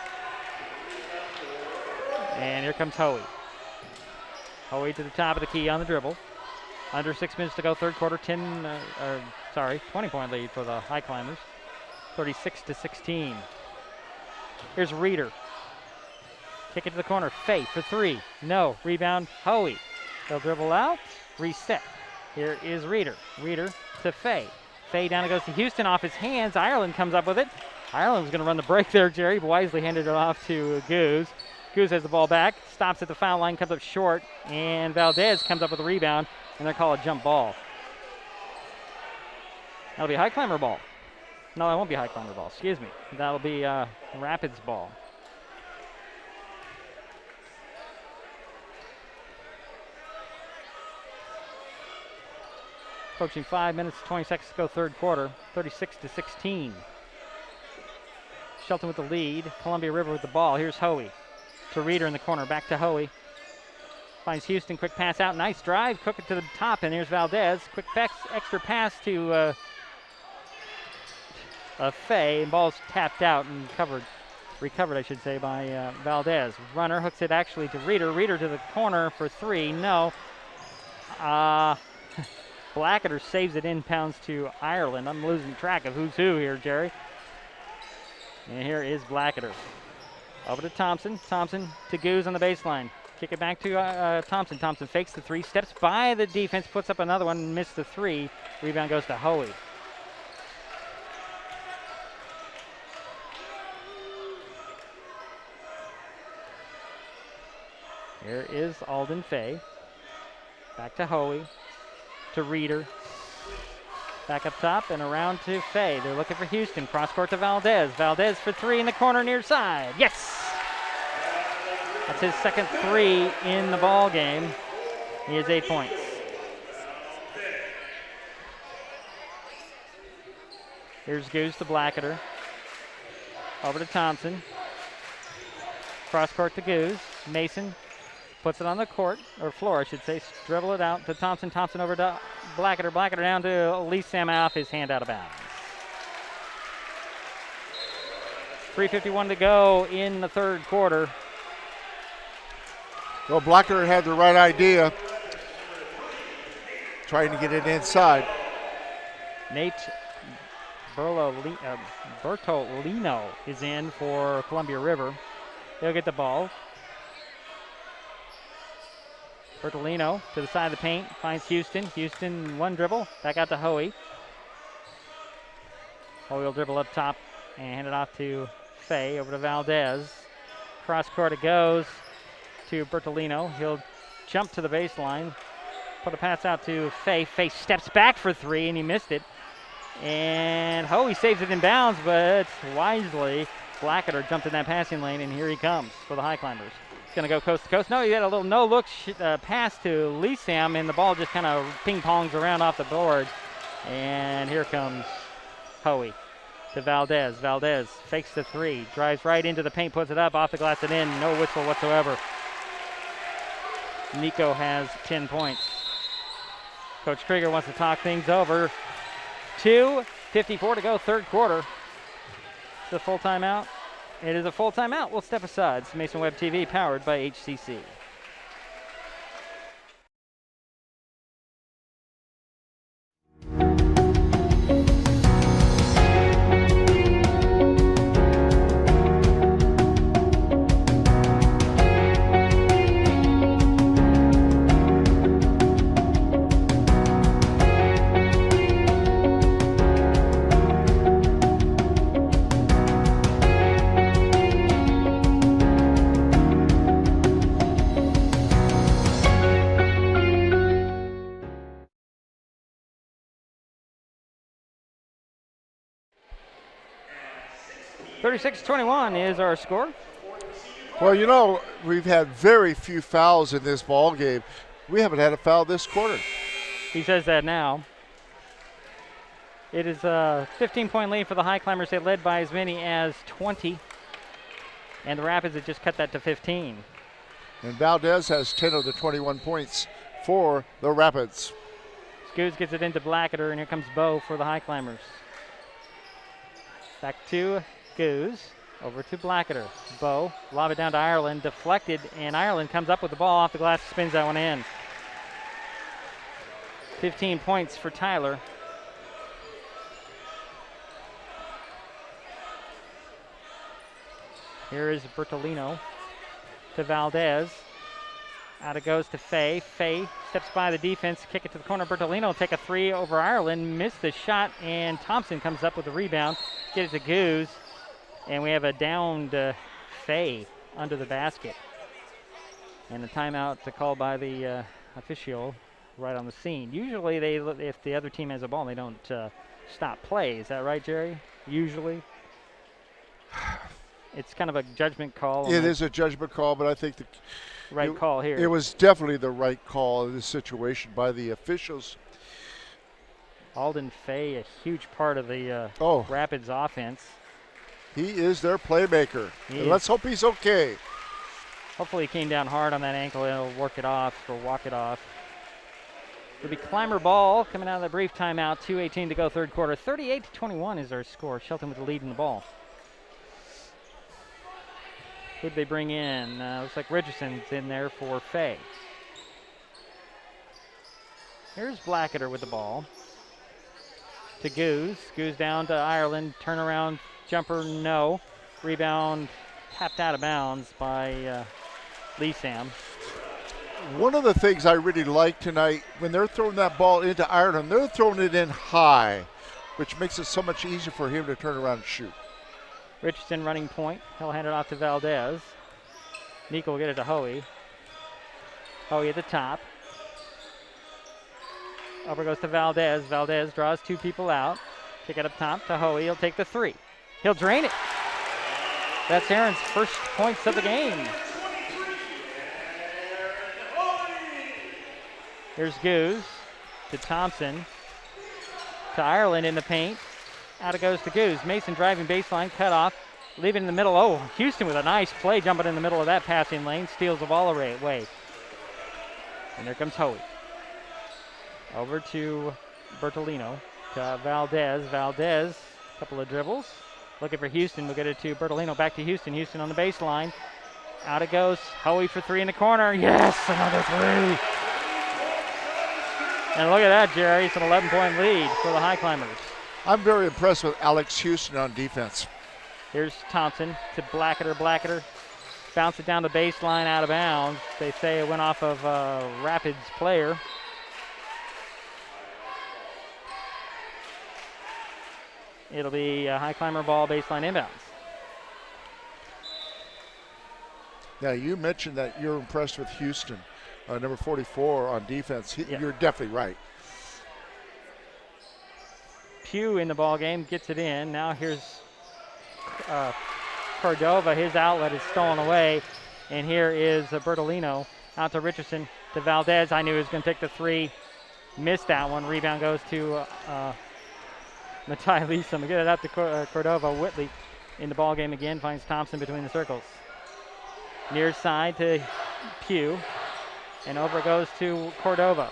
And here comes Hoey. Hoey to the top of the key on the dribble. Under 6 minutes to go, third quarter. 20-point lead for the Highclimbers. 36-16. Here's Reeder. Kick it to the corner. Fay for 3. No. Rebound, Hoey. They'll dribble out. Reset. Here is Reeder. Reeder to Fay. Fay down it goes to Houston off his hands. Ireland comes up with it. Ireland was going to run the break there, Jerry, but wisely handed it off to Goose. Goose has the ball back, stops at the foul line, comes up short, and Valdez comes up with a rebound, and they're called a jump ball. That'll be Highclimber ball. No, that won't be Highclimber ball, excuse me. That'll be Rapids ball. Approaching 5 minutes, 20 seconds to go third quarter, 36-16. Shelton with the lead, Columbia River with the ball. Here's Hoey to Reeder in the corner, back to Hoey. Finds Houston, quick pass out, nice drive, cook it to the top, and here's Valdez. Quick extra pass to Fay, and ball's tapped out and recovered, I should say, by Valdez. Runner hooks it actually to Reeder. Reeder to the corner for three, no. Blackadder saves it inbounds to Ireland. I'm losing track of who's who here, Jerry. And here is Blackadder. Over to Thompson. Thompson to Goose on the baseline. Kick it back to Thompson. Thompson fakes the three, steps by the defense, puts up another one, missed the three. Rebound goes to Hoey. Here is Alden Fay. Back to Hoey. To Reeder. Back up top and around to Fay. They're looking for Houston. Cross court to Valdez. Valdez for three in the corner near side. Yes! That's his second three in the ball game. He has 8 points. Here's Goose to Blackadder. Over to Thompson. Cross court to Goose. Mason puts it on the court, or floor, I should say. Dribble it out to Thompson. Thompson over to Blackadder. Blackadder down to Lee Sam off his hand out of bounds. 3:51 to go in the third quarter. Well, Blackadder had the right idea, trying to get it inside. Nate Bertolino is in for Columbia River. He'll get the ball. Bertolino to the side of the paint, finds Houston. Houston, one dribble, back out to Hoey. Hoey will dribble up top and hand it off to Fay, over to Valdez. Cross court it goes to Bertolino. He'll jump to the baseline, put a pass out to Fay. Fay steps back for three, and he missed it. And Hoey saves it in bounds, but wisely, Blackadder jumped in that passing lane, and here he comes for the Highclimbers. Going to go coast to coast. No, he had a little no-look pass to Lee Sam, and the ball just kind of ping-pongs around off the board. And here comes Hoey to Valdez. Valdez fakes the three, drives right into the paint, puts it up, off the glass and in. No whistle whatsoever. Nico has 10 points. Coach Krieger wants to talk things over. 2:54 to go, third quarter. It's a full timeout. It is a full timeout. We'll step aside. It's Mason Web TV, powered by HCC. .36-21 is our score. Well, you know, we've had very few fouls in this ball game. We haven't had a foul this quarter. He says that now. It is a 15-point lead for the Highclimbers. They led by as many as 20. And the Rapids have just cut that to 15. And Valdez has 10 of the 21 points for the Rapids. Scoots gets it into Blackadder, and here comes Bo for the Highclimbers. Back to Goose, over to Blackadder. Bo, lob it down to Ireland, deflected, and Ireland comes up with the ball off the glass, spins that one in. 15 points for Tyler. Here is Bertolino to Valdez. Out it goes to Fay. Fay steps by the defense, kick it to the corner. Bertolino take a three over Ireland, missed the shot, and Thompson comes up with the rebound. Get it to Goose, and we have a downed Fay under the basket. And a timeout called by the official right on the scene. Usually, if the other team has a ball, they don't stop play. Is that right, Jerry? Usually. It's kind of a judgment call. It is a judgment call, but I think the right call here. It was definitely the right call in this situation by the officials. Alden Fay, a huge part of the Rapids offense. He is their playmaker. And let's hope he's okay. Hopefully he came down hard on that ankle and he'll work it off or walk it off. It'll be Clymer ball coming out of the brief timeout. 2:18 to go, third quarter. 38-21 is our score. Shelton with the lead in the ball. Who'd they bring in? Looks like Richardson's in there for Fay. Here's Blacketer with the ball. To Goose. Goose down to Ireland. Turnaround jumper, no. Rebound tapped out of bounds by Lee Sam. One of the things I really like tonight, when they're throwing that ball into Ireland, they're throwing it in high, which makes it so much easier for him to turn around and shoot. Richardson running point. He'll hand it off to Valdez. Nico will get it to Hoey. Hoey at the top. Over goes to Valdez. Valdez draws two people out. Kick it up top to Hoey. He'll take the three. He'll drain it. That's Aaron's first points of the game. Here's Goose to Thompson. To Ireland in the paint. Out it goes to Goose. Mason driving baseline, cut off. Leaving in the middle. Oh, Houston with a nice play jumping in the middle of that passing lane. Steals the ball away. And there comes Hoey. Over to Bertolino. To Valdez. Valdez, a couple of dribbles. Looking for Houston. We'll get it to Bertolino. Back to Houston. Houston on the baseline. Out it goes. Hoey for three in the corner. Yes, another three. And look at that, Jerry. It's an 11-point lead for the Highclimbers. I'm very impressed with Alex Houston on defense. Here's Thompson to Blacketer. Blacketer bounce it down the baseline out of bounds. They say it went off of a Rapids player. It'll be a Highclimber ball baseline inbounds. Now, you mentioned that you're impressed with Houston, number 44 on defense. You're definitely right. Pugh in the ball game, gets it in. Now here's Cordova. His outlet is stolen away. And here is Bertolino out to Richardson to Valdez. I knew he was going to take the three. Missed that one. Rebound goes to Matai Leeson. Get it out to Cordova. Whitley in the ball game again. Finds Thompson between the circles. Near side to Pugh. And over goes to Cordova.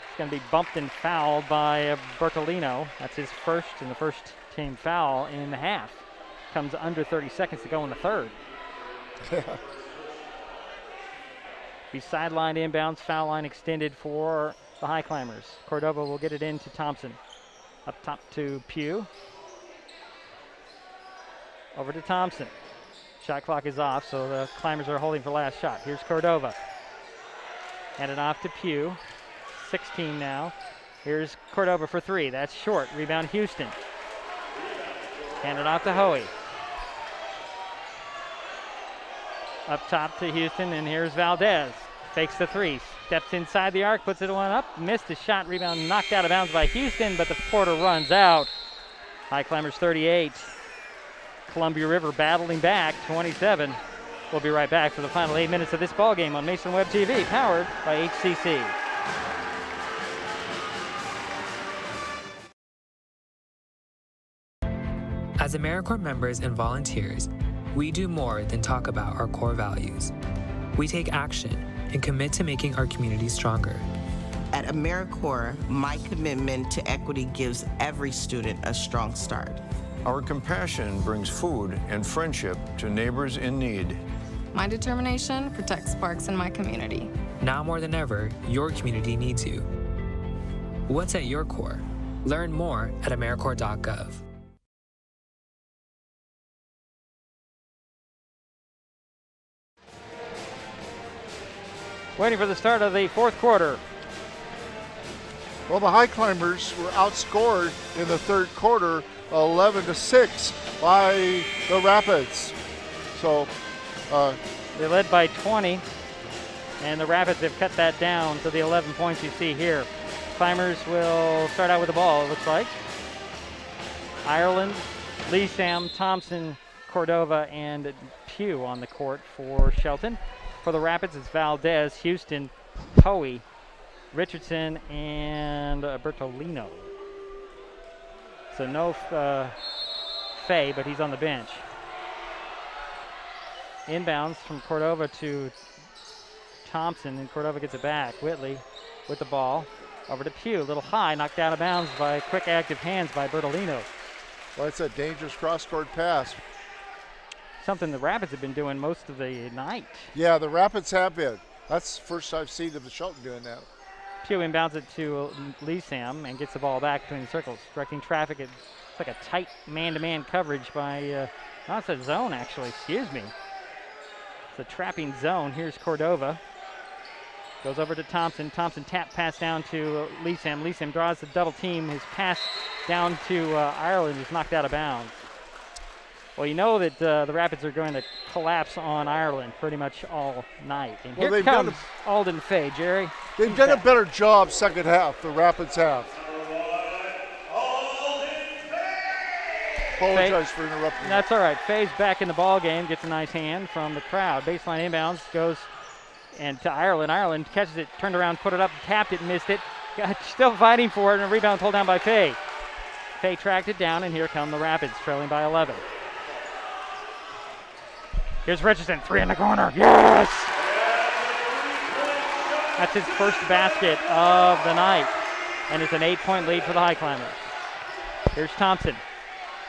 It's going to be bumped and fouled by Bertolino. That's his first and the first team foul in the half. Comes under 30 seconds to go in the third. Be sidelined inbounds, foul line extended for the Highclimbers. Cordova will get it into Thompson. Up top to Pugh. Over to Thompson. Shot clock is off, so the Climbers are holding for last shot. Here's Cordova. Hand it off to Pugh. 16 now. Here's Cordova for three. That's short. Rebound Houston. Hand it off to Hoey. Up top to Houston, and here's Valdez. Fakes the three. Steps inside the arc, puts it one up. Missed a shot. Rebound knocked out of bounds by Houston, but the quarter runs out. Highclimbers 38. Columbia River battling back 27. We'll be right back for the final 8 minutes of this ball game on Mason Web TV, powered by HCC. As AmeriCorps members and volunteers, we do more than talk about our core values. We take action and commit to making our community stronger. At AmeriCorps, my commitment to equity gives every student a strong start. Our compassion brings food and friendship to neighbors in need. My determination protects sparks in my community. Now more than ever, your community needs you. What's at your core? Learn more at AmeriCorps.gov. Waiting for the start of the fourth quarter. Well, the Highclimbers were outscored in the third quarter 11-6 by the Rapids. So They led by 20, and the Rapids have cut that down to the 11 points you see here. Climbers will start out with the ball, it looks like. Ireland, Lee Sam, Thompson, Cordova, and Pugh on the court for Shelton. For the Rapids, it's Valdez, Houston, Hoey, Richardson, and Bertolino. So no Fay, but he's on the bench. Inbounds from Cordova to Thompson, and Cordova gets it back. Whitley with the ball. Over to Pugh, a little high, knocked out of bounds by quick active hands by Bertolino. Well, it's a dangerous cross-court pass. Something the Rapids have been doing most of the night. Yeah, the Rapids have been. That's the first I've seen of the Shelton doing that. Pugh inbounds it to Lee Sam and gets the ball back between the circles, directing traffic. It's like a tight man-to-man coverage by, no, it's a zone actually, excuse me. It's a trapping zone. Here's Cordova. Goes over to Thompson. Thompson tap pass down to Lee Sam. Lee Sam draws the double team. His pass down to Ireland is knocked out of bounds. Well, you know that the Rapids are going to collapse on Ireland pretty much all night. And well, here comes Alden Fay, Jerry. They've done a better job second half, the Rapids have. Apologize for interrupting. That's all right. Fay's back in the ball game, gets a nice hand from the crowd. Baseline inbounds goes and to Ireland. Ireland catches it, turned around, put it up, tapped it, missed it. Still fighting for it, and a rebound pulled down by Fay. Fay tracked it down, and here come the Rapids, trailing by 11. Here's Richardson, three in the corner. Yes! That's his first basket of the night, and it's an 8-point lead for the Highclimbers. Here's Thompson,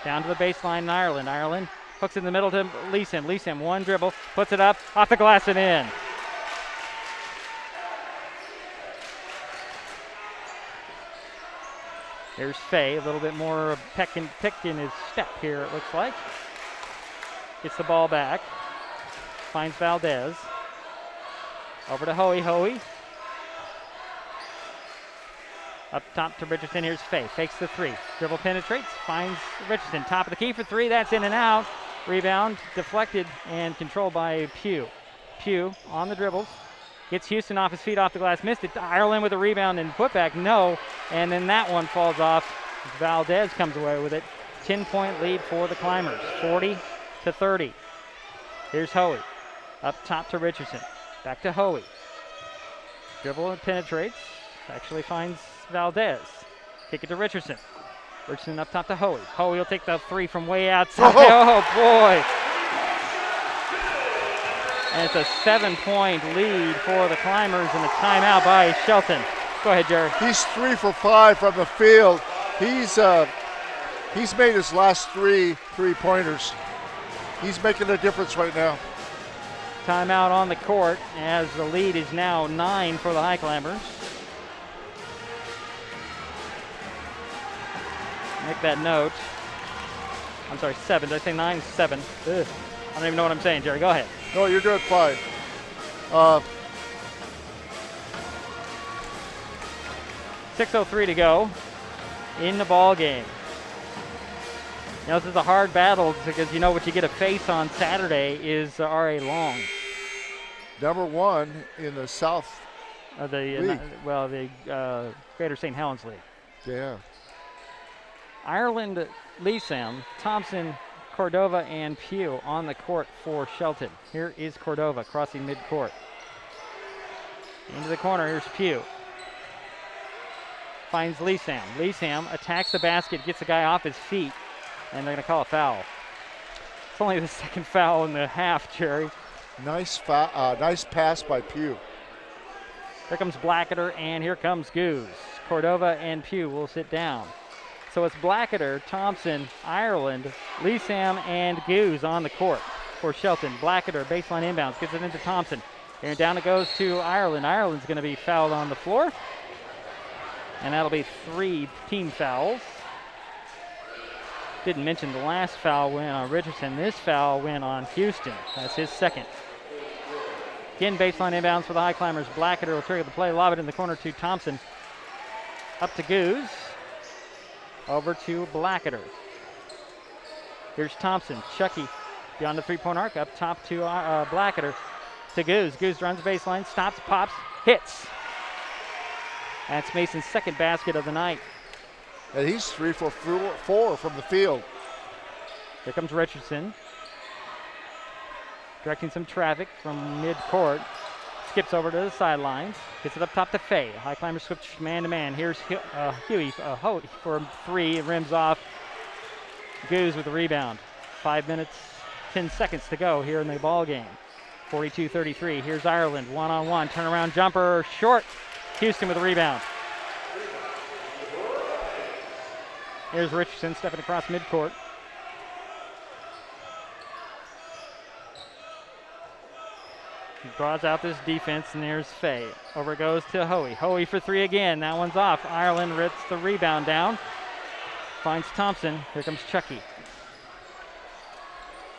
down to the baseline in Ireland. Ireland hooks in the middle to Lee Sam. Lee Sam, one dribble, puts it up, off the glass and in. Here's Fay, a little bit more pick in his step here, it looks like. Gets the ball back. Finds Valdez. Over to Hoey. Hoey. Up top to Richardson. Here's Fay. Fakes the three. Dribble penetrates. Finds Richardson. Top of the key for three. That's in and out. Rebound deflected and controlled by Pugh. Pugh on the dribbles. Gets Houston off his feet off the glass. Missed it. Ireland with a rebound and putback. No. And then that one falls off. Valdez comes away with it. 10-point lead for the Climbers. 40-30. Here's Hoey. Up top to Richardson. Back to Hoey. Dribble and penetrates. Actually finds Valdez. Kick it to Richardson. Richardson up top to Hoey. Hoey will take the three from way outside. Oh, boy. And it's a 7-point lead for the Climbers and a timeout by Shelton. Go ahead, Jerry. He's 3 for 5 from the field. He's made his last three-pointers. He's making a difference right now. Timeout on the court as the lead is now 9 for the Highclimbers. Make that note. I'm sorry, 7. Did I say 9? 7. Ugh. I don't even know what I'm saying, Jerry. Go ahead. No, you're doing fine. 6:03 to go in the ball game. You know, this is a hard battle because you know what you get a face on Saturday is R.A. Long. Number 1 in the South League. The Greater St. Helens League. Yeah. Ireland, Lee Sam, Thompson, Cordova, and Pugh on the court for Shelton. Here is Cordova crossing midcourt. Into the corner, here's Pugh. Finds Lee Sam. Lee Sam attacks the basket, gets the guy off his feet, and they're going to call a foul. It's only the second foul in the half, Jerry. Nice pass by Pugh. Here comes Blacketer, and here comes Goose. Cordova and Pugh will sit down. So it's Blacketer, Thompson, Ireland, Lee Sam, and Goose on the court for Shelton. Blacketer, baseline inbounds, gets it into Thompson. And down it goes to Ireland. Ireland's going to be fouled on the floor. And that'll be 3 team fouls. Didn't mention the last foul went on Richardson. This foul went on Houston. That's his second. Again, baseline inbounds for the Highclimbers. Blacketer will trigger the play, lob it in the corner to Thompson. Up to Goose. Over to Blacketer. Here's Thompson. Chucky Beyond the three-point arc, up top to Blackadder. To Goose. Goose runs baseline, stops, pops, hits. That's Mason's second basket of the night. And he's 3 for 4 from the field. Here comes Richardson. Directing some traffic from mid-court. Skips over to the sidelines. Gets it up top to Fay. Highclimbers switch man-to-man. Here's Huey for 3. Rims off. Goose with the rebound. 5 minutes, 10 seconds to go here in the ball game. 42-33. Here's Ireland. One-on-one. Turnaround jumper. Short. Houston with the rebound. Here's Richardson stepping across midcourt. He draws out this defense, and there's Fay. Over goes to Hoey. Hoey for 3 again. That one's off. Ireland rips the rebound down. Finds Thompson. Here comes Chucky.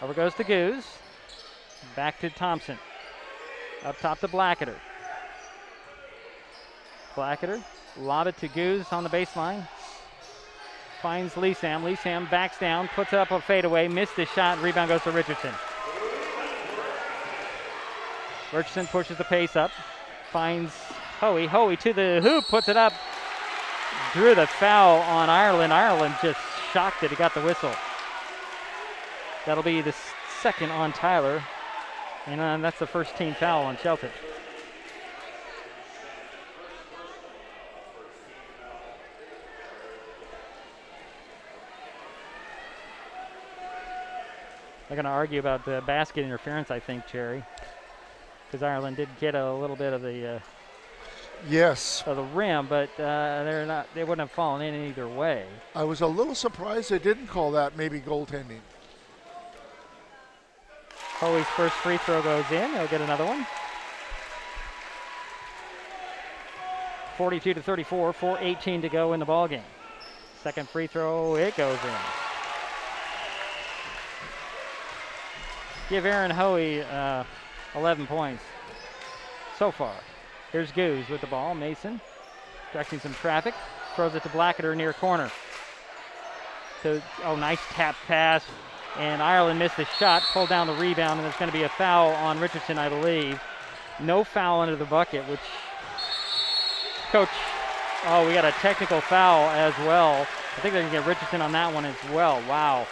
Over goes to Goose. Back to Thompson. Up top to Blackadder. Blackadder, lob it to Goose on the baseline. Finds Leesam. Leesam backs down, puts up a fadeaway, missed the shot, rebound goes to Richardson. Richardson pushes the pace up, finds Hoey. Hoey to the hoop, puts it up, drew the foul on Ireland. Ireland just shocked that he got the whistle. That'll be the second on Tyler, and that's the first team foul on Shelton. They're going to argue about the basket interference, I think, Jerry, because Ireland did get a little bit of the of the rim, but they wouldn't have fallen in either way. I was a little surprised they didn't call that maybe goaltending. Hoey's first free throw goes in. He'll get another one. 42-34, 4:18 to go in the ball game. Second free throw, it goes in. Give Aaron Hoey 11 points so far. Here's Goose with the ball. Mason directing some traffic. Throws it to Blackadder near corner. Nice tap pass. And Ireland missed the shot, pulled down the rebound, and there's going to be a foul on Richardson, I believe. No foul under the bucket, which Coach, we got a technical foul as well. I think they're going to get Richardson on that one as well. Wow.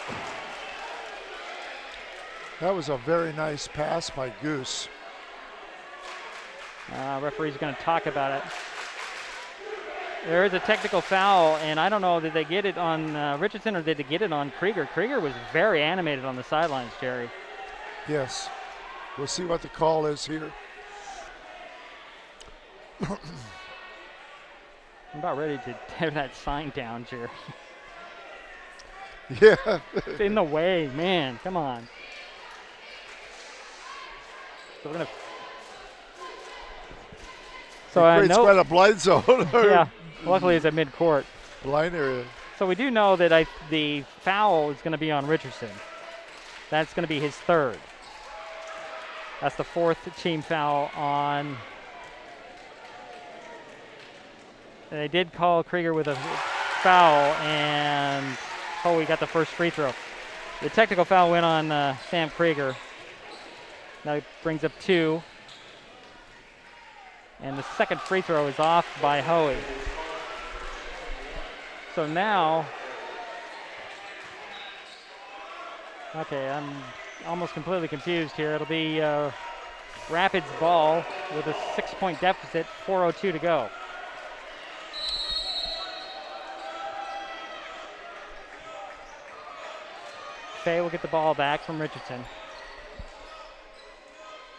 That was a very nice pass by Goose. Referee's going to talk about it. There is a technical foul, and I don't know, did they get it on Richardson or did they get it on Krieger? Krieger was very animated on the sidelines, Jerry. Yes. We'll see what the call is here. I'm about ready to tear that sign down, Jerry. Yeah. It's in the way, man. Come on. So we're going to... So I know quite a blind zone. Yeah, luckily it's at midcourt. Blind area. So we do know that the foul is going to be on Richardson. That's going to be his third. That's the fourth team foul on. They did call Krieger with a foul, and Hoey got the first free throw. The technical foul went on Sam Krieger. That brings up 2. And the second free throw is off by Hoey. So now, okay, I'm almost completely confused here. It'll be Rapids ball with a 6-point deficit, 4:02 to go. Fay will get the ball back from Richardson.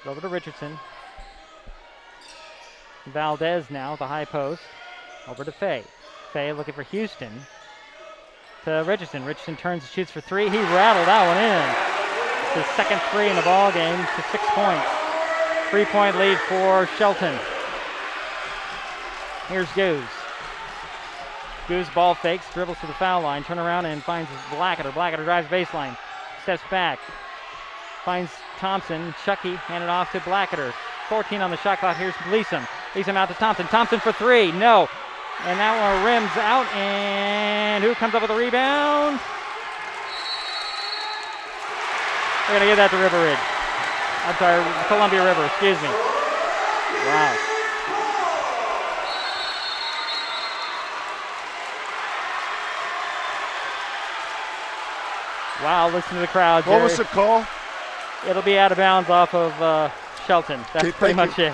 Over to Richardson. Valdez now, the high post. Over to Fay. Fay looking for Houston. To Richardson. Richardson turns and shoots for 3. He rattled that one in. His second 3 in the ball game to 6 points. 3-point lead for Shelton. Here's Goose. Goose ball fakes, dribbles to the foul line, turn around and finds Blackadder. Blackadder drives baseline, steps back. Finds Thompson. Chucky handed off to Blackadder. 14 on the shot clock. Here's Leesam. Leesam out to Thompson. Thompson for 3. No. And that one rims out. And who comes up with a rebound? They're going to give that to River Ridge. I'm sorry, Columbia River, excuse me. Wow. Wow, listen to the crowd, Jerry. What was the call? It'll be out of bounds off of Shelton. That's Okay, pretty much it.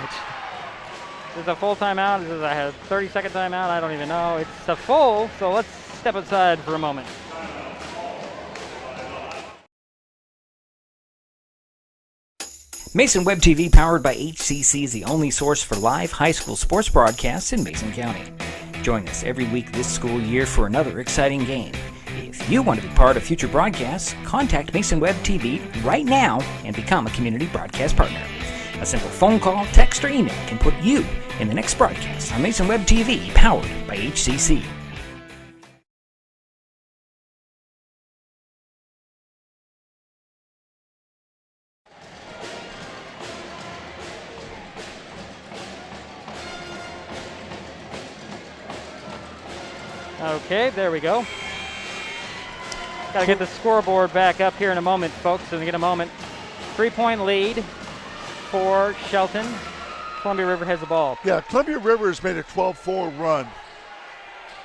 Is it a full timeout? Is it a 30-second timeout? I don't even know. It's a full, so let's step aside for a moment. Mason Web TV, powered by HCC, is the only source for live high school sports broadcasts in Mason County. Join us every week this school year for another exciting game. If you want to be part of future broadcasts, contact Mason Web TV right now and become a community broadcast partner. A simple phone call, text, or email can put you in the next broadcast on Mason Web TV, powered by HCC. Okay, there we go. Got to get the scoreboard back up here in a moment, folks. So we get a moment. 3-point lead for Shelton. Columbia River has the ball. Yeah, Columbia River has made a 12-4 run.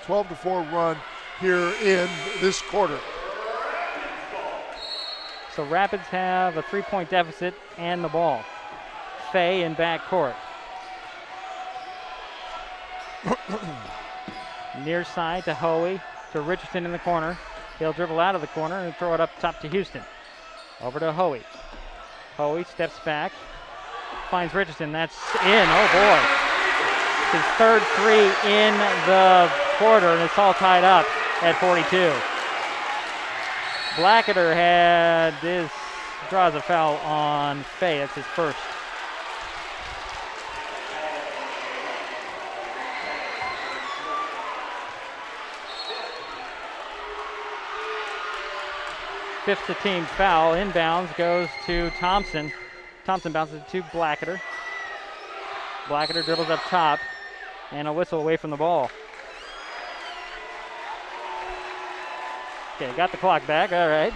12-4 run here in this quarter. So Rapids have a 3-point deficit and the ball. Fay in back court. Near side to Hoey, to Richardson in the corner. He'll dribble out of the corner and throw it up top to Houston. Over to Hoey. Hoey steps back, finds Richardson. That's in. Oh boy. His third three in the quarter, and it's all tied up at 42. Blackadder draws a foul on Fay. That's his first. Fifth team foul. Inbounds goes to Thompson. Thompson bounces to Blackadder. Blackadder dribbles up top, and a whistle away from the ball. Okay, got the clock back. All right.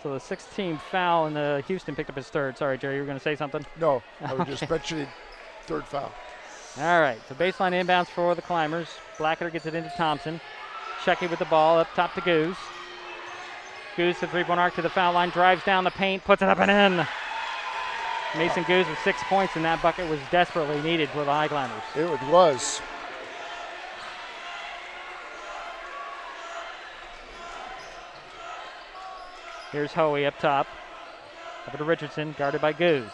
So the 16th foul, and the Houston picked up his third. Sorry, Jerry, you were going to say something? No, I was just mentioning third foul. All right, so baseline inbounds for the Climbers. Blackadder gets it into Thompson. Chucky with the ball up top to Goose. Goose to three-point arc to the foul line, drives down the paint, puts it up and in. Mason Goose with 6 points, and that bucket was desperately needed for the Highclimbers. It was. Here's Hoey up top. Over to Richardson, guarded by Goose.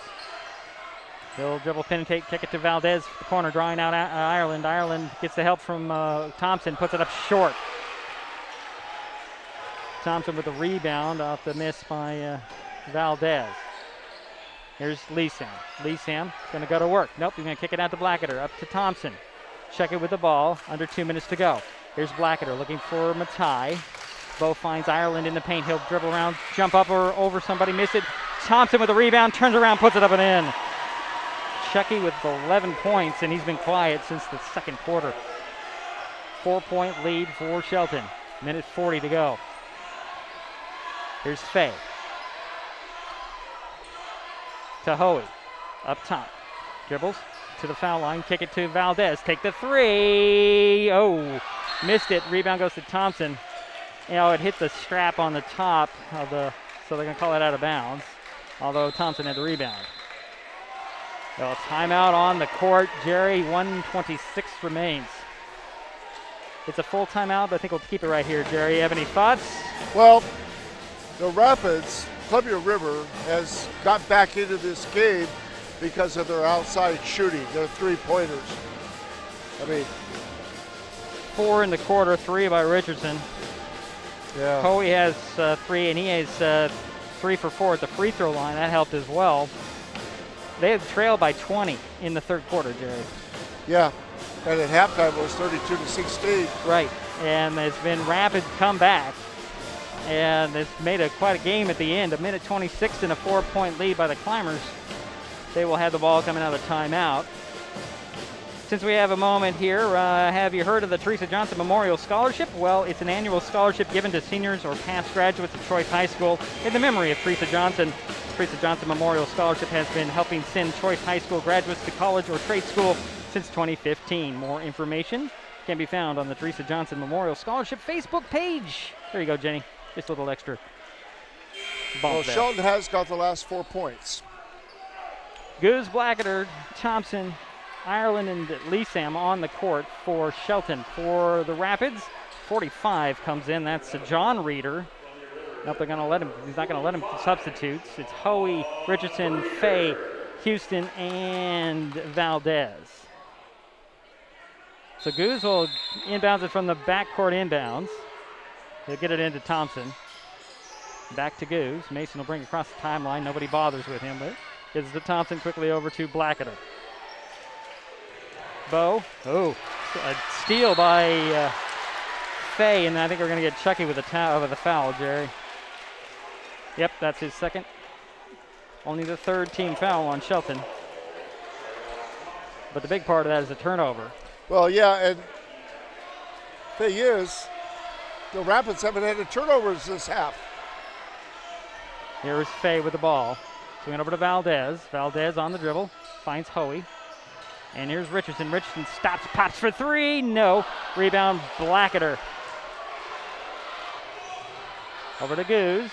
He'll dribble, pin, and kick it to Valdez, the corner, drawing out Ireland. Ireland gets the help from Thompson, puts it up short. Thompson with a rebound off the miss by Valdez. Here's Leesam. Leesam going to go to work. Nope, he's going to kick it out to Blackadder. Up to Thompson. Check it with the ball. Under 2 minutes to go. Here's Blackadder looking for Matai. Bo finds Ireland in the paint. He'll dribble around, jump up or over somebody, miss it. Thompson with a rebound, turns around, puts it up and in. Chucky with 11 points, and he's been quiet since the second quarter. 4-point lead for Shelton. Minute 40 to go. Here's Fay. To Hoey. Up top. Dribbles to the foul line. Kick it to Valdez. Take the three. Oh, missed it. Rebound goes to Thompson. You know, it hit the strap on the top of the, so they're going to call it out of bounds. Although Thompson had the rebound. Well, timeout on the court. Jerry, 1:26 remains. It's a full timeout, but I think we'll keep it right here. Jerry, you have any thoughts? Well, the Rapids, Columbia River, has got back into this game because of their outside shooting, their three-pointers. I mean, 4 in the quarter, 3 by Richardson. Yeah. Hoey has 3, and he has 3 for 4 at the free throw line. That helped as well. They had trailed by 20 in the third quarter, Jerry. Yeah, and at halftime it was 32-16. Right, and it's been rapid comeback, and it's made quite a game at the end. A minute 26 and a 4-point lead by the Climbers. They will have the ball coming out of the timeout. Since we have a moment here, have you heard of the Teresa Johnson Memorial Scholarship? Well, it's an annual scholarship given to seniors or past graduates of Choice High School in the memory of Teresa Johnson. Teresa Johnson Memorial Scholarship has been helping send Choice High School graduates to college or trade school since 2015. More information can be found on the Teresa Johnson Memorial Scholarship Facebook page. There you go, Jenny. Just a little extra bump Well, there. Shelton has got the last 4 points. Goose, Blackadder, Thompson, Ireland, and Leesam on the court for Shelton. For the Rapids, 45 comes in. That's John Reeder. Nope, they're going to let him. He's not going to let him substitutes. It's Hoey, Richardson, Fay, Houston, and Valdez. So Goose will inbounds it from the backcourt inbounds. He'll get it into Thompson. Back to Goose. Mason will bring it across the timeline. Nobody bothers with him, but gives it to Thompson quickly over to Blackadder. Bo. Oh, a steal by Fay, and I think we're going to get Chucky with a foul, Jerry. Yep, that's his second. Only the third team foul on Shelton. But the big part of that is the turnover. Well, yeah, and thing is, the Rapids haven't had any turnovers this half. Here's Fay with the ball. Swing over to Valdez. Valdez on the dribble. Finds Hoey. And here's Richardson. Richardson stops, pops for three. No. Rebound, Blackadder. Over to Goose.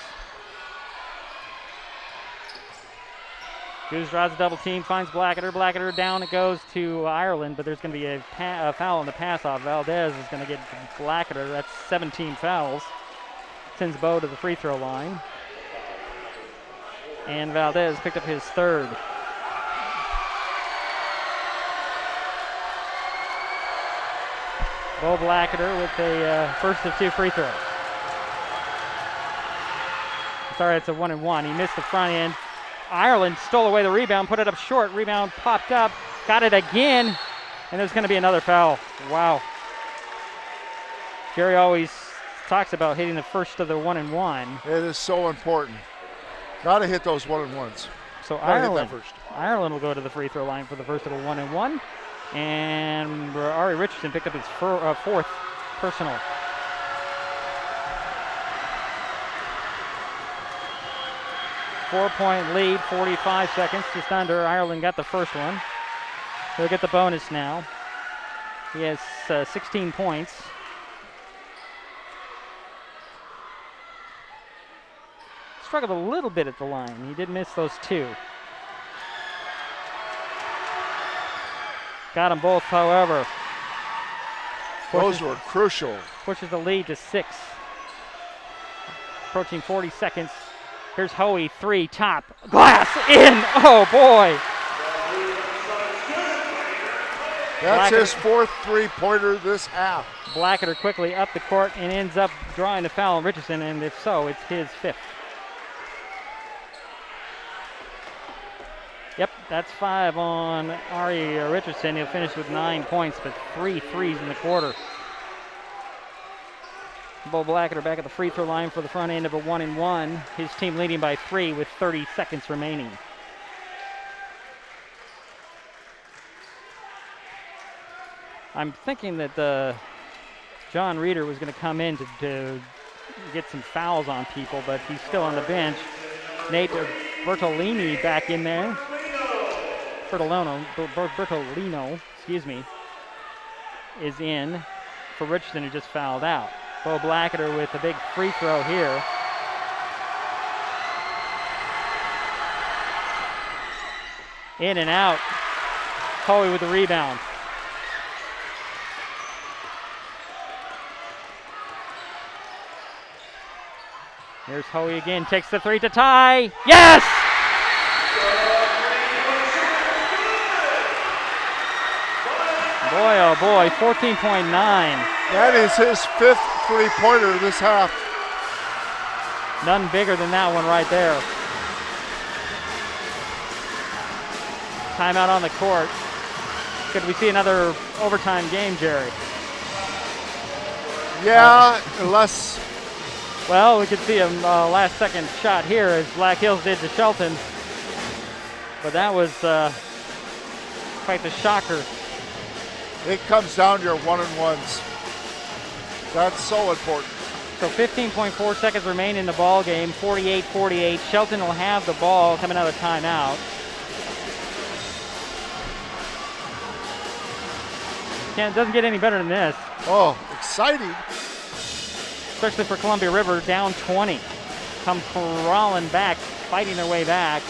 Goose draws a double team, finds Blackadder. Blackadder down, it goes to Ireland, but there's going to be a foul on the pass off. Valdez is going to get Blackadder. That's 17 fouls. Sends Bo to the free throw line. And Valdez picked up his third. Bo Blackadder with a first of two free throws. Sorry, it's a 1-and-1. He missed the front end. Ireland stole away the rebound, put it up short. Rebound popped up, got it again, and there's going to be another foul. Wow. Jerry always talks about hitting the first of the 1-and-1. It is so important. Got to hit those 1-and-1s. So Ireland will go to the free throw line for the first of a 1-and-1. And Ari Richardson picked up his fourth personal. Four-point lead, 45 seconds, just under. Ireland got the first one. He'll get the bonus now. He has 16 points. Struggled a little bit at the line. He did miss those two. Got them both, however. Those were crucial. Pushes the lead to 6. Approaching 40 seconds. Here's Hoey, three, top, glass, in. Oh, boy. That's his fourth three-pointer this half. Blackadder quickly up the court and ends up drawing the foul on Richardson, and if so, it's his fifth. Yep, that's 5 on Ari Richardson. He'll finish with 9 points, but 3 threes in the quarter. Bo Blackadder back at the free throw line for the front end of a 1-and-1. His team leading by 3 with 30 seconds remaining. I'm thinking that John Reeder was going to come in to get some fouls on people, but he's still on the bench. Nate Bertolini back in there. Bertolino, excuse me, is in for Richardson, who just fouled out. Bo Blackadder with a big free throw here. In and out. Hoey with the rebound. Here's Hoey again, takes the three to tie. Yes! Boy, oh boy, 14.9. That is his fifth three-pointer this half. None bigger than that one right there. Timeout on the court. Could we see another overtime game, Jerry? Yeah, unless... Well, we could see a last-second shot here as Black Hills did to Shelton. But that was quite the shocker. It comes down to your 1-and-1s. That's so important. So 15.4 seconds remain in the ball game, 48-48. Shelton will have the ball coming out of timeout. It doesn't get any better than this. Oh, exciting. Especially for Columbia River, down 20. Come crawling back, fighting their way back.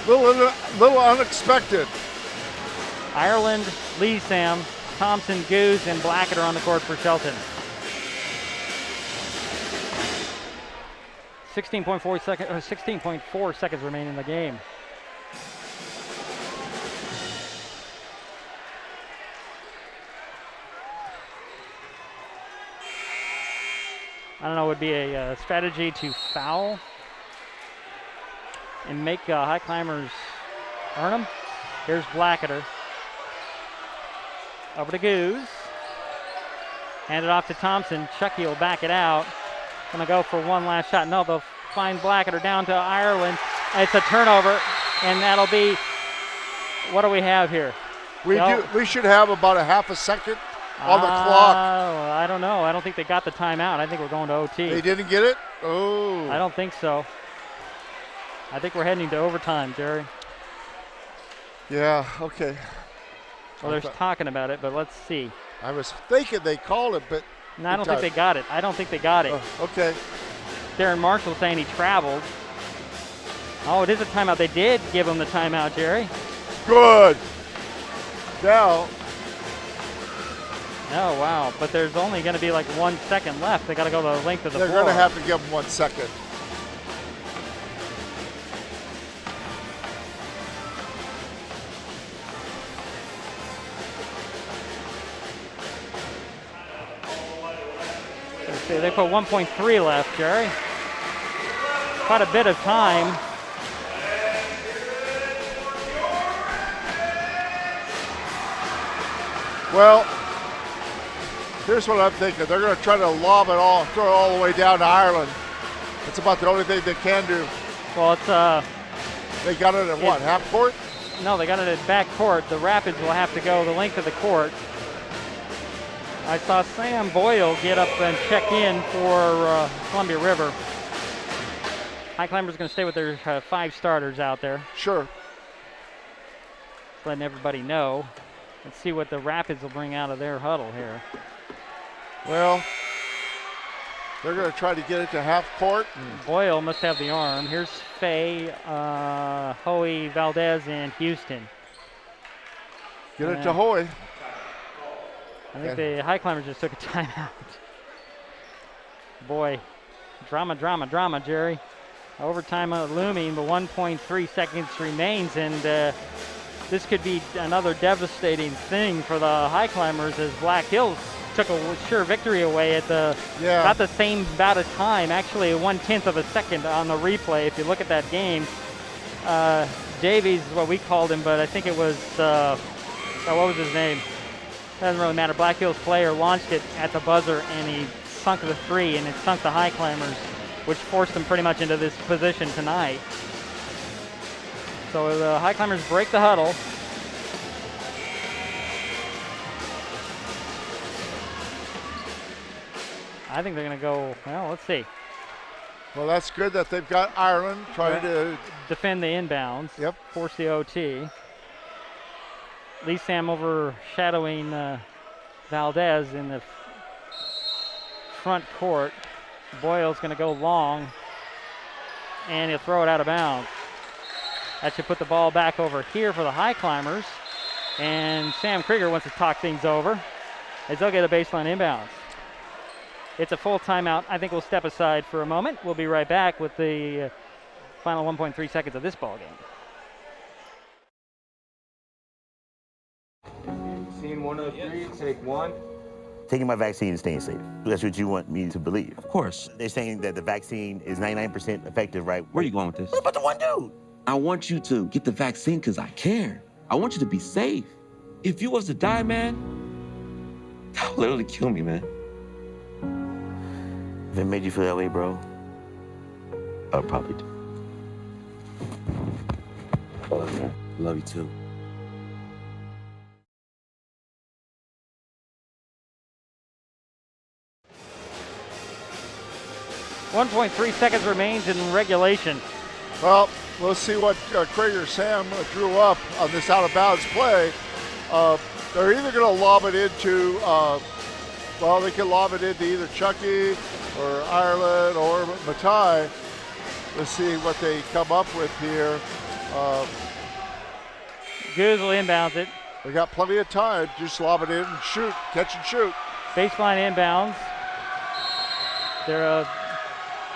Little unexpected. Ireland, Lee Sam, Thompson, Goose, and Blackett are on the court for Shelton. 16.4 seconds remain in the game. I don't know, it would be a strategy to foul and make Highclimbers earn them. Here's Blacketer. Over to Goose. Hand it off to Thompson. Chucky will back it out. Gonna go for one last shot. No, they'll find Blacketer down to Ireland. It's a turnover, and that'll be, what do we have here? We should have about a half a second on the clock. I don't know. I don't think they got the timeout. I think we're going to OT. They didn't get it? Oh. I don't think so. I think we're heading to overtime, Jerry. Yeah, okay. Well, they're talking about it, but let's see. I was thinking they called it, but... No, I don't think they got it. I don't think they got it. Oh, okay. Darren Marshall saying he traveled. Oh, it is a timeout. They did give him the timeout, Jerry. Good. Now... Oh, wow. But there's only going to be like 1 second left. They got to go the length of the floor. They're going to have to give them 1 second. They put 1.3 left, Jerry. Quite a bit of time. Well, here's what I'm thinking. They're going to try to lob it all, throw it all the way down to Ireland. That's about the only thing they can do. Well, it's they got it at what, half court? No, they got it at back court. The Rapids will have to go the length of the court. I saw Sam Boyle get up and check in for Columbia River. Highclimbers going to stay with their 5 starters out there. Sure. Just letting everybody know. Let's see what the Rapids will bring out of their huddle here. Well, they're going to try to get it to half court. Boyle must have the arm. Here's Fay, Hoey, Valdez, and Houston. Get it to Hoey. I think the Highclimbers just took a timeout. Boy, drama, Jerry. Overtime looming, but 1.3 seconds remains, and this could be another devastating thing for the Highclimbers as Black Hills took a sure victory away at about the same amount of time, actually 1/10 of a second on the replay. If you look at that game, Davies is what we called him, but I think it was, what was his name? Doesn't really matter. Black Hills player launched it at the buzzer, and he sunk the 3, and it sunk the Highclimbers, which forced them pretty much into this position tonight. So the Highclimbers break the huddle. I think they're going to go, well, let's see. Well, that's good that they've got Ireland trying to defend the inbounds. Yep. Force the OT. Lee Sam overshadowing Valdez in the front court. Boyle's going to go long, and he'll throw it out of bounds. That should put the ball back over here for the Highclimbers. And Sam Krieger wants to talk things over as they'll get a baseline inbounds. It's a full timeout. I think we'll step aside for a moment. We'll be right back with the final 1.3 seconds of this ball game. Scene 103, take 1. Taking my vaccine and staying safe. That's what you want me to believe. Of course. They're saying that the vaccine is 99% effective, right? Where are you going with this? What about the one dude? I want you to get the vaccine because I care. I want you to be safe. If you was to die, man, that would literally kill me, man. If it made you feel that way, bro, I'll probably do. I love you, man. I love you too. 1.3 seconds remains in regulation. Well, let's see what Krager Sam drew up on this out-of-bounds play. They're either going to lob it into, well, they can lob it into either Chucky or Ireland or Matai. Let's see what they come up with here. Goose will inbounds it. They got plenty of time. Just lob it in and shoot, catch and shoot. Baseline inbounds. They're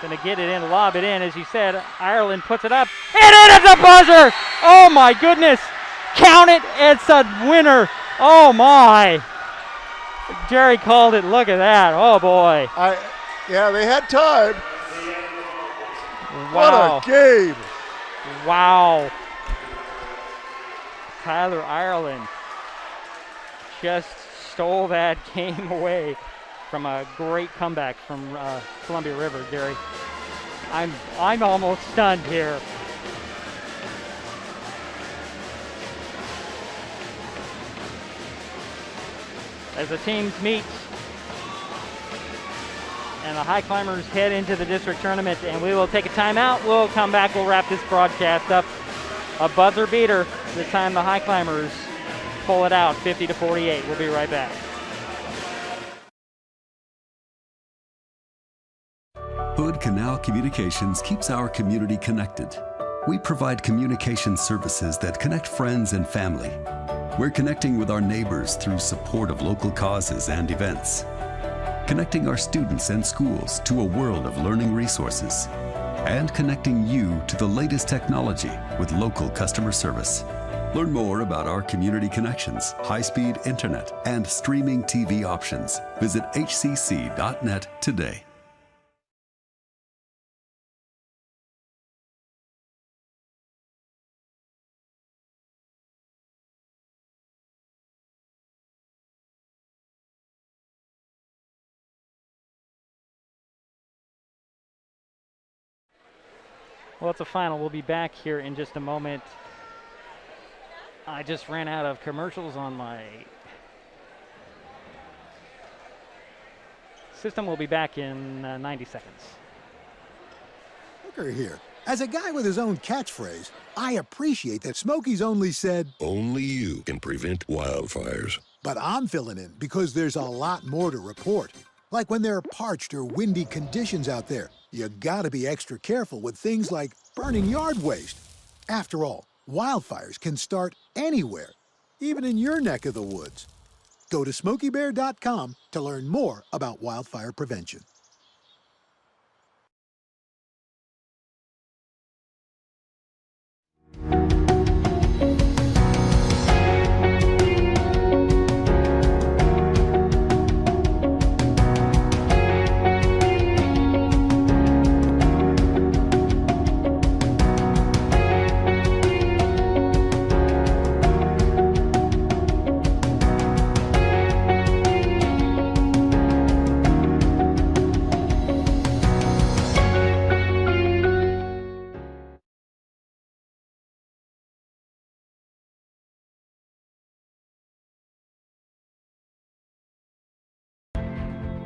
going to get it in, lob it in. As you said, Ireland puts it up. And it is a buzzer! Oh my goodness! Count it, it's a winner. Oh my! Jerry called it, look at that, oh boy. Yeah, they had time. Wow. What a game. Wow. Tyler Ireland just stole that game away from a great comeback from Columbia River, Gary. I'm almost stunned here. As the teams meet and the Highclimbers head into the district tournament, and we will take a timeout. We'll come back, we'll wrap this broadcast up. A buzzer beater, this time the Highclimbers pull it out 50-48. We'll be right back. Hood Canal Communications keeps our community connected. We provide communication services that connect friends and family. We're connecting with our neighbors through support of local causes and events. Connecting our students and schools to a world of learning resources. And connecting you to the latest technology with local customer service. Learn more about our community connections, high-speed internet, and streaming TV options. Visit hcc.net today. Well, it's a final. We'll be back here in just a moment. I just ran out of commercials on my system. We'll be back in 90 seconds. Hooker here. As a guy with his own catchphrase, I appreciate that Smokey's only said, "Only you can prevent wildfires." But I'm filling in because there's a lot more to report. Like when there are parched or windy conditions out there, you gotta be extra careful with things like burning yard waste. After all, wildfires can start anywhere, even in your neck of the woods. Go to SmokeyBear.com to learn more about wildfire prevention.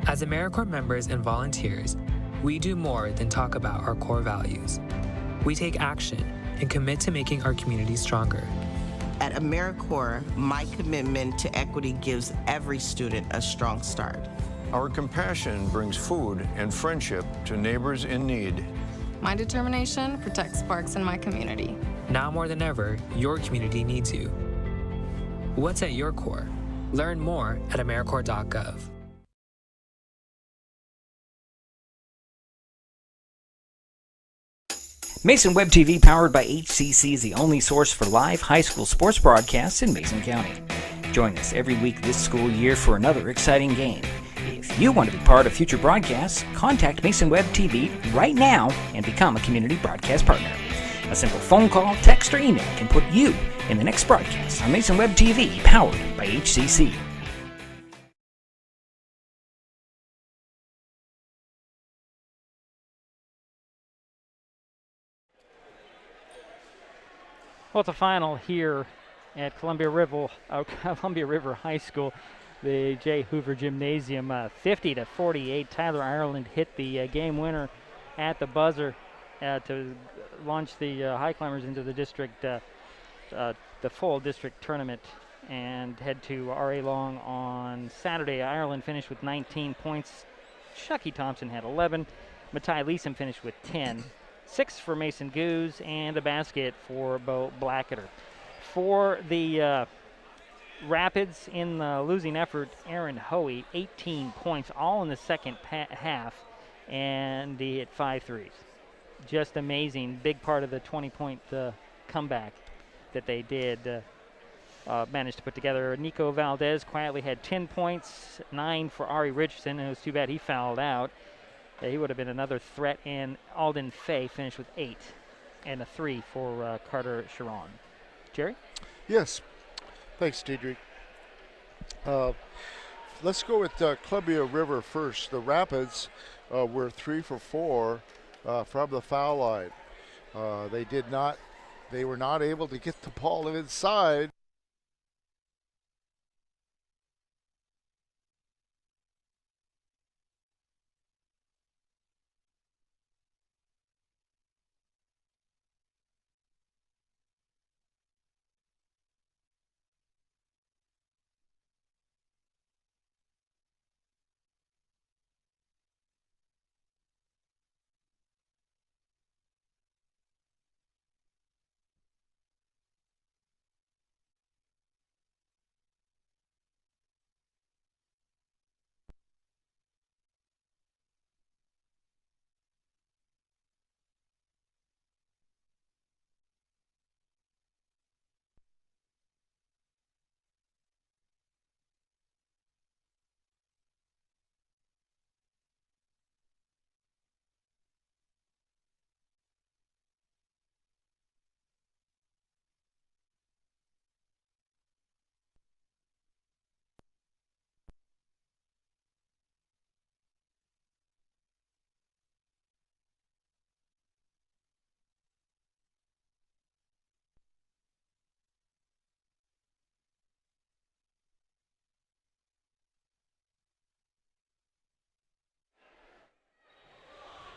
As AmeriCorps members and volunteers, we do more than talk about our core values. We take action and commit to making our community stronger. At AmeriCorps, my commitment to equity gives every student a strong start. Our compassion brings food and friendship to neighbors in need. My determination protects parks in my community. Now more than ever, your community needs you. What's at your core? Learn more at AmeriCorps.gov. Mason Web TV, powered by HCC, is the only source for live high school sports broadcasts in Mason County. Join us every week this school year for another exciting game. If you want to be part of future broadcasts, contact Mason Web TV right now and become a community broadcast partner. A simple phone call, text, or email can put you in the next broadcast on Mason Web TV, powered by HCC. Well, it's a final here at Columbia River High School, the J. Hoover Gymnasium, 50-48. Tyler Ireland hit the game winner at the buzzer to launch the Highclimbers into the district, the full district tournament, and head to R.A. Long on Saturday. Ireland finished with 19 points. Chucky Thompson had 11. Matai Leeson finished with 10. 6 for Mason Goose, and a basket for Bo Blacketer. For the Rapids in the losing effort, Aaron Hoey, 18 points, all in the second half, and he hit 5 threes. Just amazing. Big part of the 20-point comeback that they did managed to put together. Nico Valdez quietly had 10 points, 9 for Ari Richardson, and it was too bad he fouled out. He would have been another threat, and Alden Fay finished with 8 and a 3 for Carter Sharon. Jerry? Yes. Thanks, Diedrich. Let's go with Columbia River first. The Rapids were 3 for 4 from the foul line. They were not able to get the ball inside.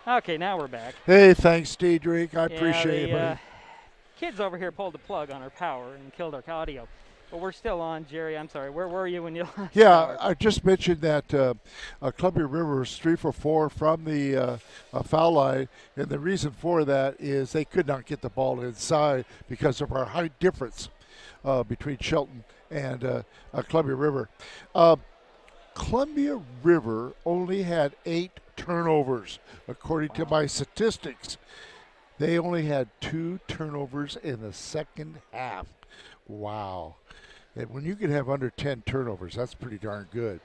Okay, now we're back. Hey, thanks, Diedrich. I appreciate it, buddy. Kids over here pulled the plug on our power and killed our audio. But we're still on, Jerry. I'm sorry. Where were you when you lost Yeah, power? I just mentioned that Columbia River was 3 for 4 from the foul line, and the reason for that is they could not get the ball inside because of our height difference between Shelton and Columbia River. Columbia River only had 8 turnovers, according to my statistics. They only had 2 turnovers in the second half. Wow. And when you can have under 10 turnovers, that's pretty darn good.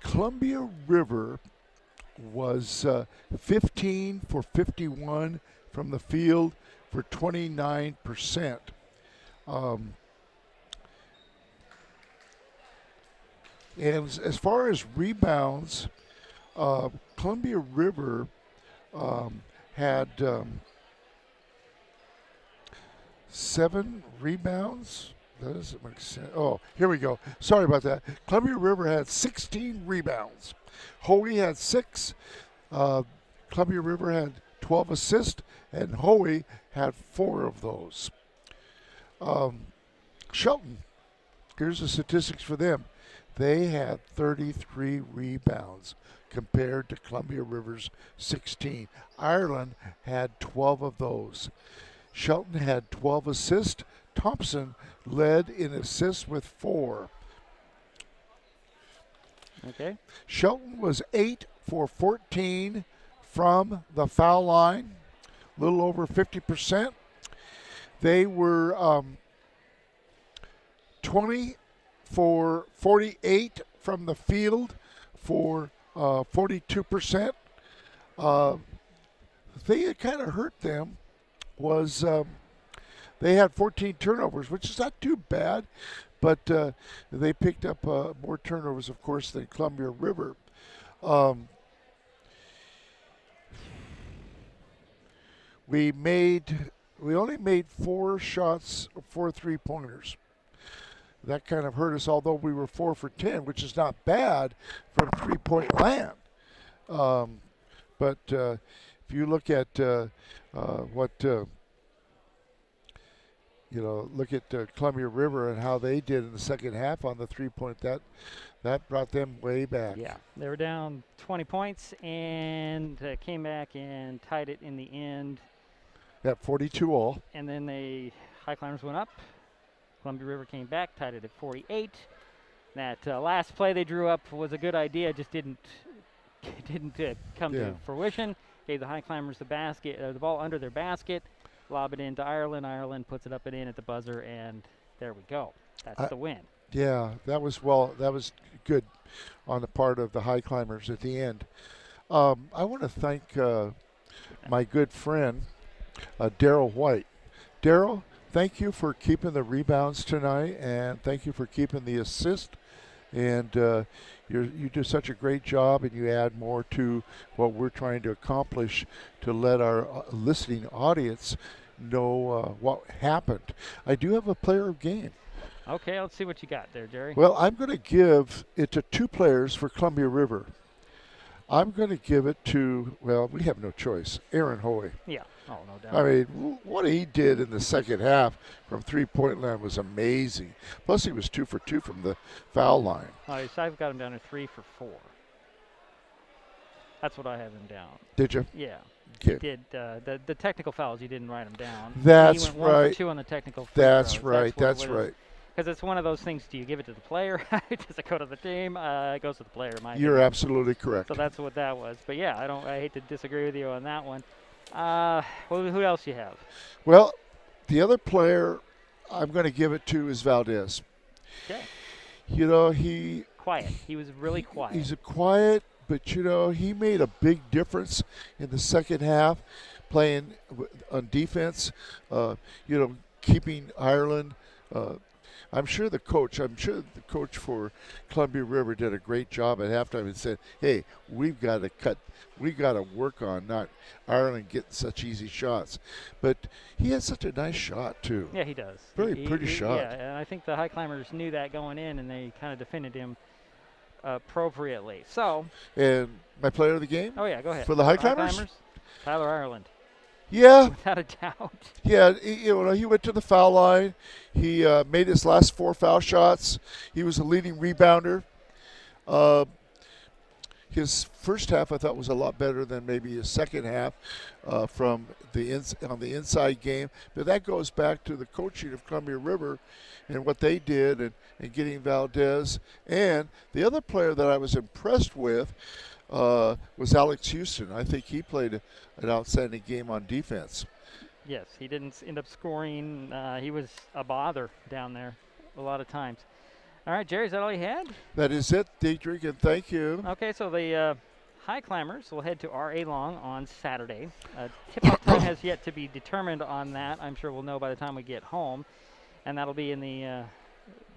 Columbia River was 15 for 51 from the field for 29%. And as far as rebounds, Columbia River had 7 rebounds. That doesn't make sense. Oh, here we go. Sorry about that. Columbia River had 16 rebounds. Hoey had 6. Columbia River had 12 assists, and Hoey had 4 of those. Shelton, here's the statistics for them. They had 33 rebounds compared to Columbia River's 16. Ireland had 12 of those. Shelton had 12 assists. Thompson led in assists with 4. Okay. Shelton was 8 for 14 from the foul line, a little over 50%. They were 20 for 48 from the field for 42%. The thing that kind of hurt them was they had 14 turnovers, which is not too bad, but they picked up more turnovers, of course, than Columbia River. We only made 4 shots, 4 3-pointers. That kind of hurt us, although we were 4 for 10, which is not bad from 3-point land. But if you look at look at Columbia River and how they did in the second half on the 3-point, that brought them way back. Yeah, they were down 20 points and came back and tied it in the end. At 42-all. And then the Highclimbers went up. Columbia River came back, tied it at 48. That last play they drew up was a good idea, just didn't come to fruition. Gave the Highclimbers the ball under their basket, lob it into Ireland. Ireland puts it up and in at the buzzer, and there we go. That's the win. Yeah, that was good on the part of the Highclimbers at the end. I want to thank my good friend, Daryl White. Daryl, thank you for keeping the rebounds tonight, and thank you for keeping the assist. And you do such a great job, and you add more to what we're trying to accomplish to let our listening audience know what happened. I do have a player of game. Okay, let's see what you got there, Jerry. Well, I'm going to give it to two players for Columbia River. I'm going to give it to, well, we have no choice, Aaron Hoey. Yeah, no doubt. I mean, what he did in the second half from three-point line was amazing. Plus, he was 2 for 2 from the foul line. So I've got him down to 3 for 4. That's what I have him down. Did you? Yeah. Okay. He did. The technical fouls, you didn't write him down. That's he went 1 for 2 on the technical free That's throws. right. That's right. Because it's one of those things, do you give it to the player? Does it go to the team? It goes to the player, You're absolutely correct. So that's what that was. But, yeah, I hate to disagree with you on that one. Who else you have? Well, the other player I'm going to give it to is Valdez. Okay. You know, quiet. He was really quiet. He's quiet, but, you know, he made a big difference in the second half playing on defense, keeping Ireland I'm sure the coach for Columbia River did a great job at halftime and said, hey, we've got to work on not Ireland getting such easy shots. But he had such a nice shot, too. Yeah, he does. Pretty shot. Yeah, and I think the Highclimbers knew that going in, and they kind of defended him appropriately. So. And my player of the game? Oh, yeah, go ahead. For the Highclimbers? Tyler Ireland. Yeah. Without a doubt. Yeah, he went to the foul line. He made his last 4 foul shots. He was a leading rebounder. His first half, I thought, was a lot better than maybe his second half on the inside game. But that goes back to the coaching of Columbia River and what they did and getting Valdez. And the other player that I was impressed with was Alex Houston. I think he played an outstanding game on defense. Yes, he didn't end up scoring. He was a bother down there a lot of times. All right, Jerry, is that all you had? That is it, Dietrich, and thank you. Okay, so the Highclimbers will head to R.A. Long on Saturday. Tip-off time has yet to be determined on that. I'm sure we'll know by the time we get home. And that'll be in the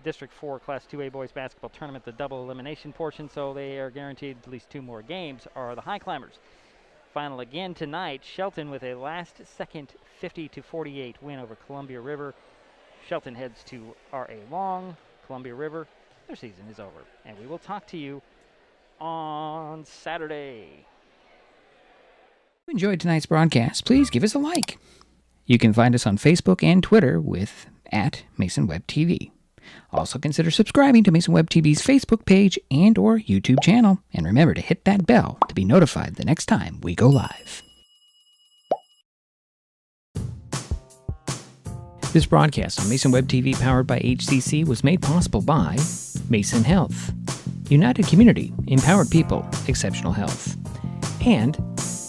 District 4 Class 2A Boys Basketball Tournament, the double elimination portion, so they are guaranteed at least 2 more games, are the Highclimbers. Final again tonight, Shelton with a last-second 50-48 win over Columbia River. Shelton heads to R.A. Long. Columbia River, their season is over. And we will talk to you on Saturday. If you enjoyed tonight's broadcast, please give us a like. You can find us on Facebook and Twitter with @MasonWebTV. Also consider subscribing to Mason Web TV's Facebook page and or YouTube channel. And remember to hit that bell to be notified the next time we go live. This broadcast on Mason Web TV powered by HCC was made possible by Mason Health, United Community, Empowered People, Exceptional Health, and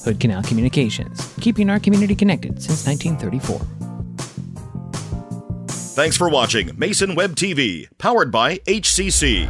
Hood Canal Communications, keeping our community connected since 1934. Thanks for watching Mason Web TV, powered by HCC.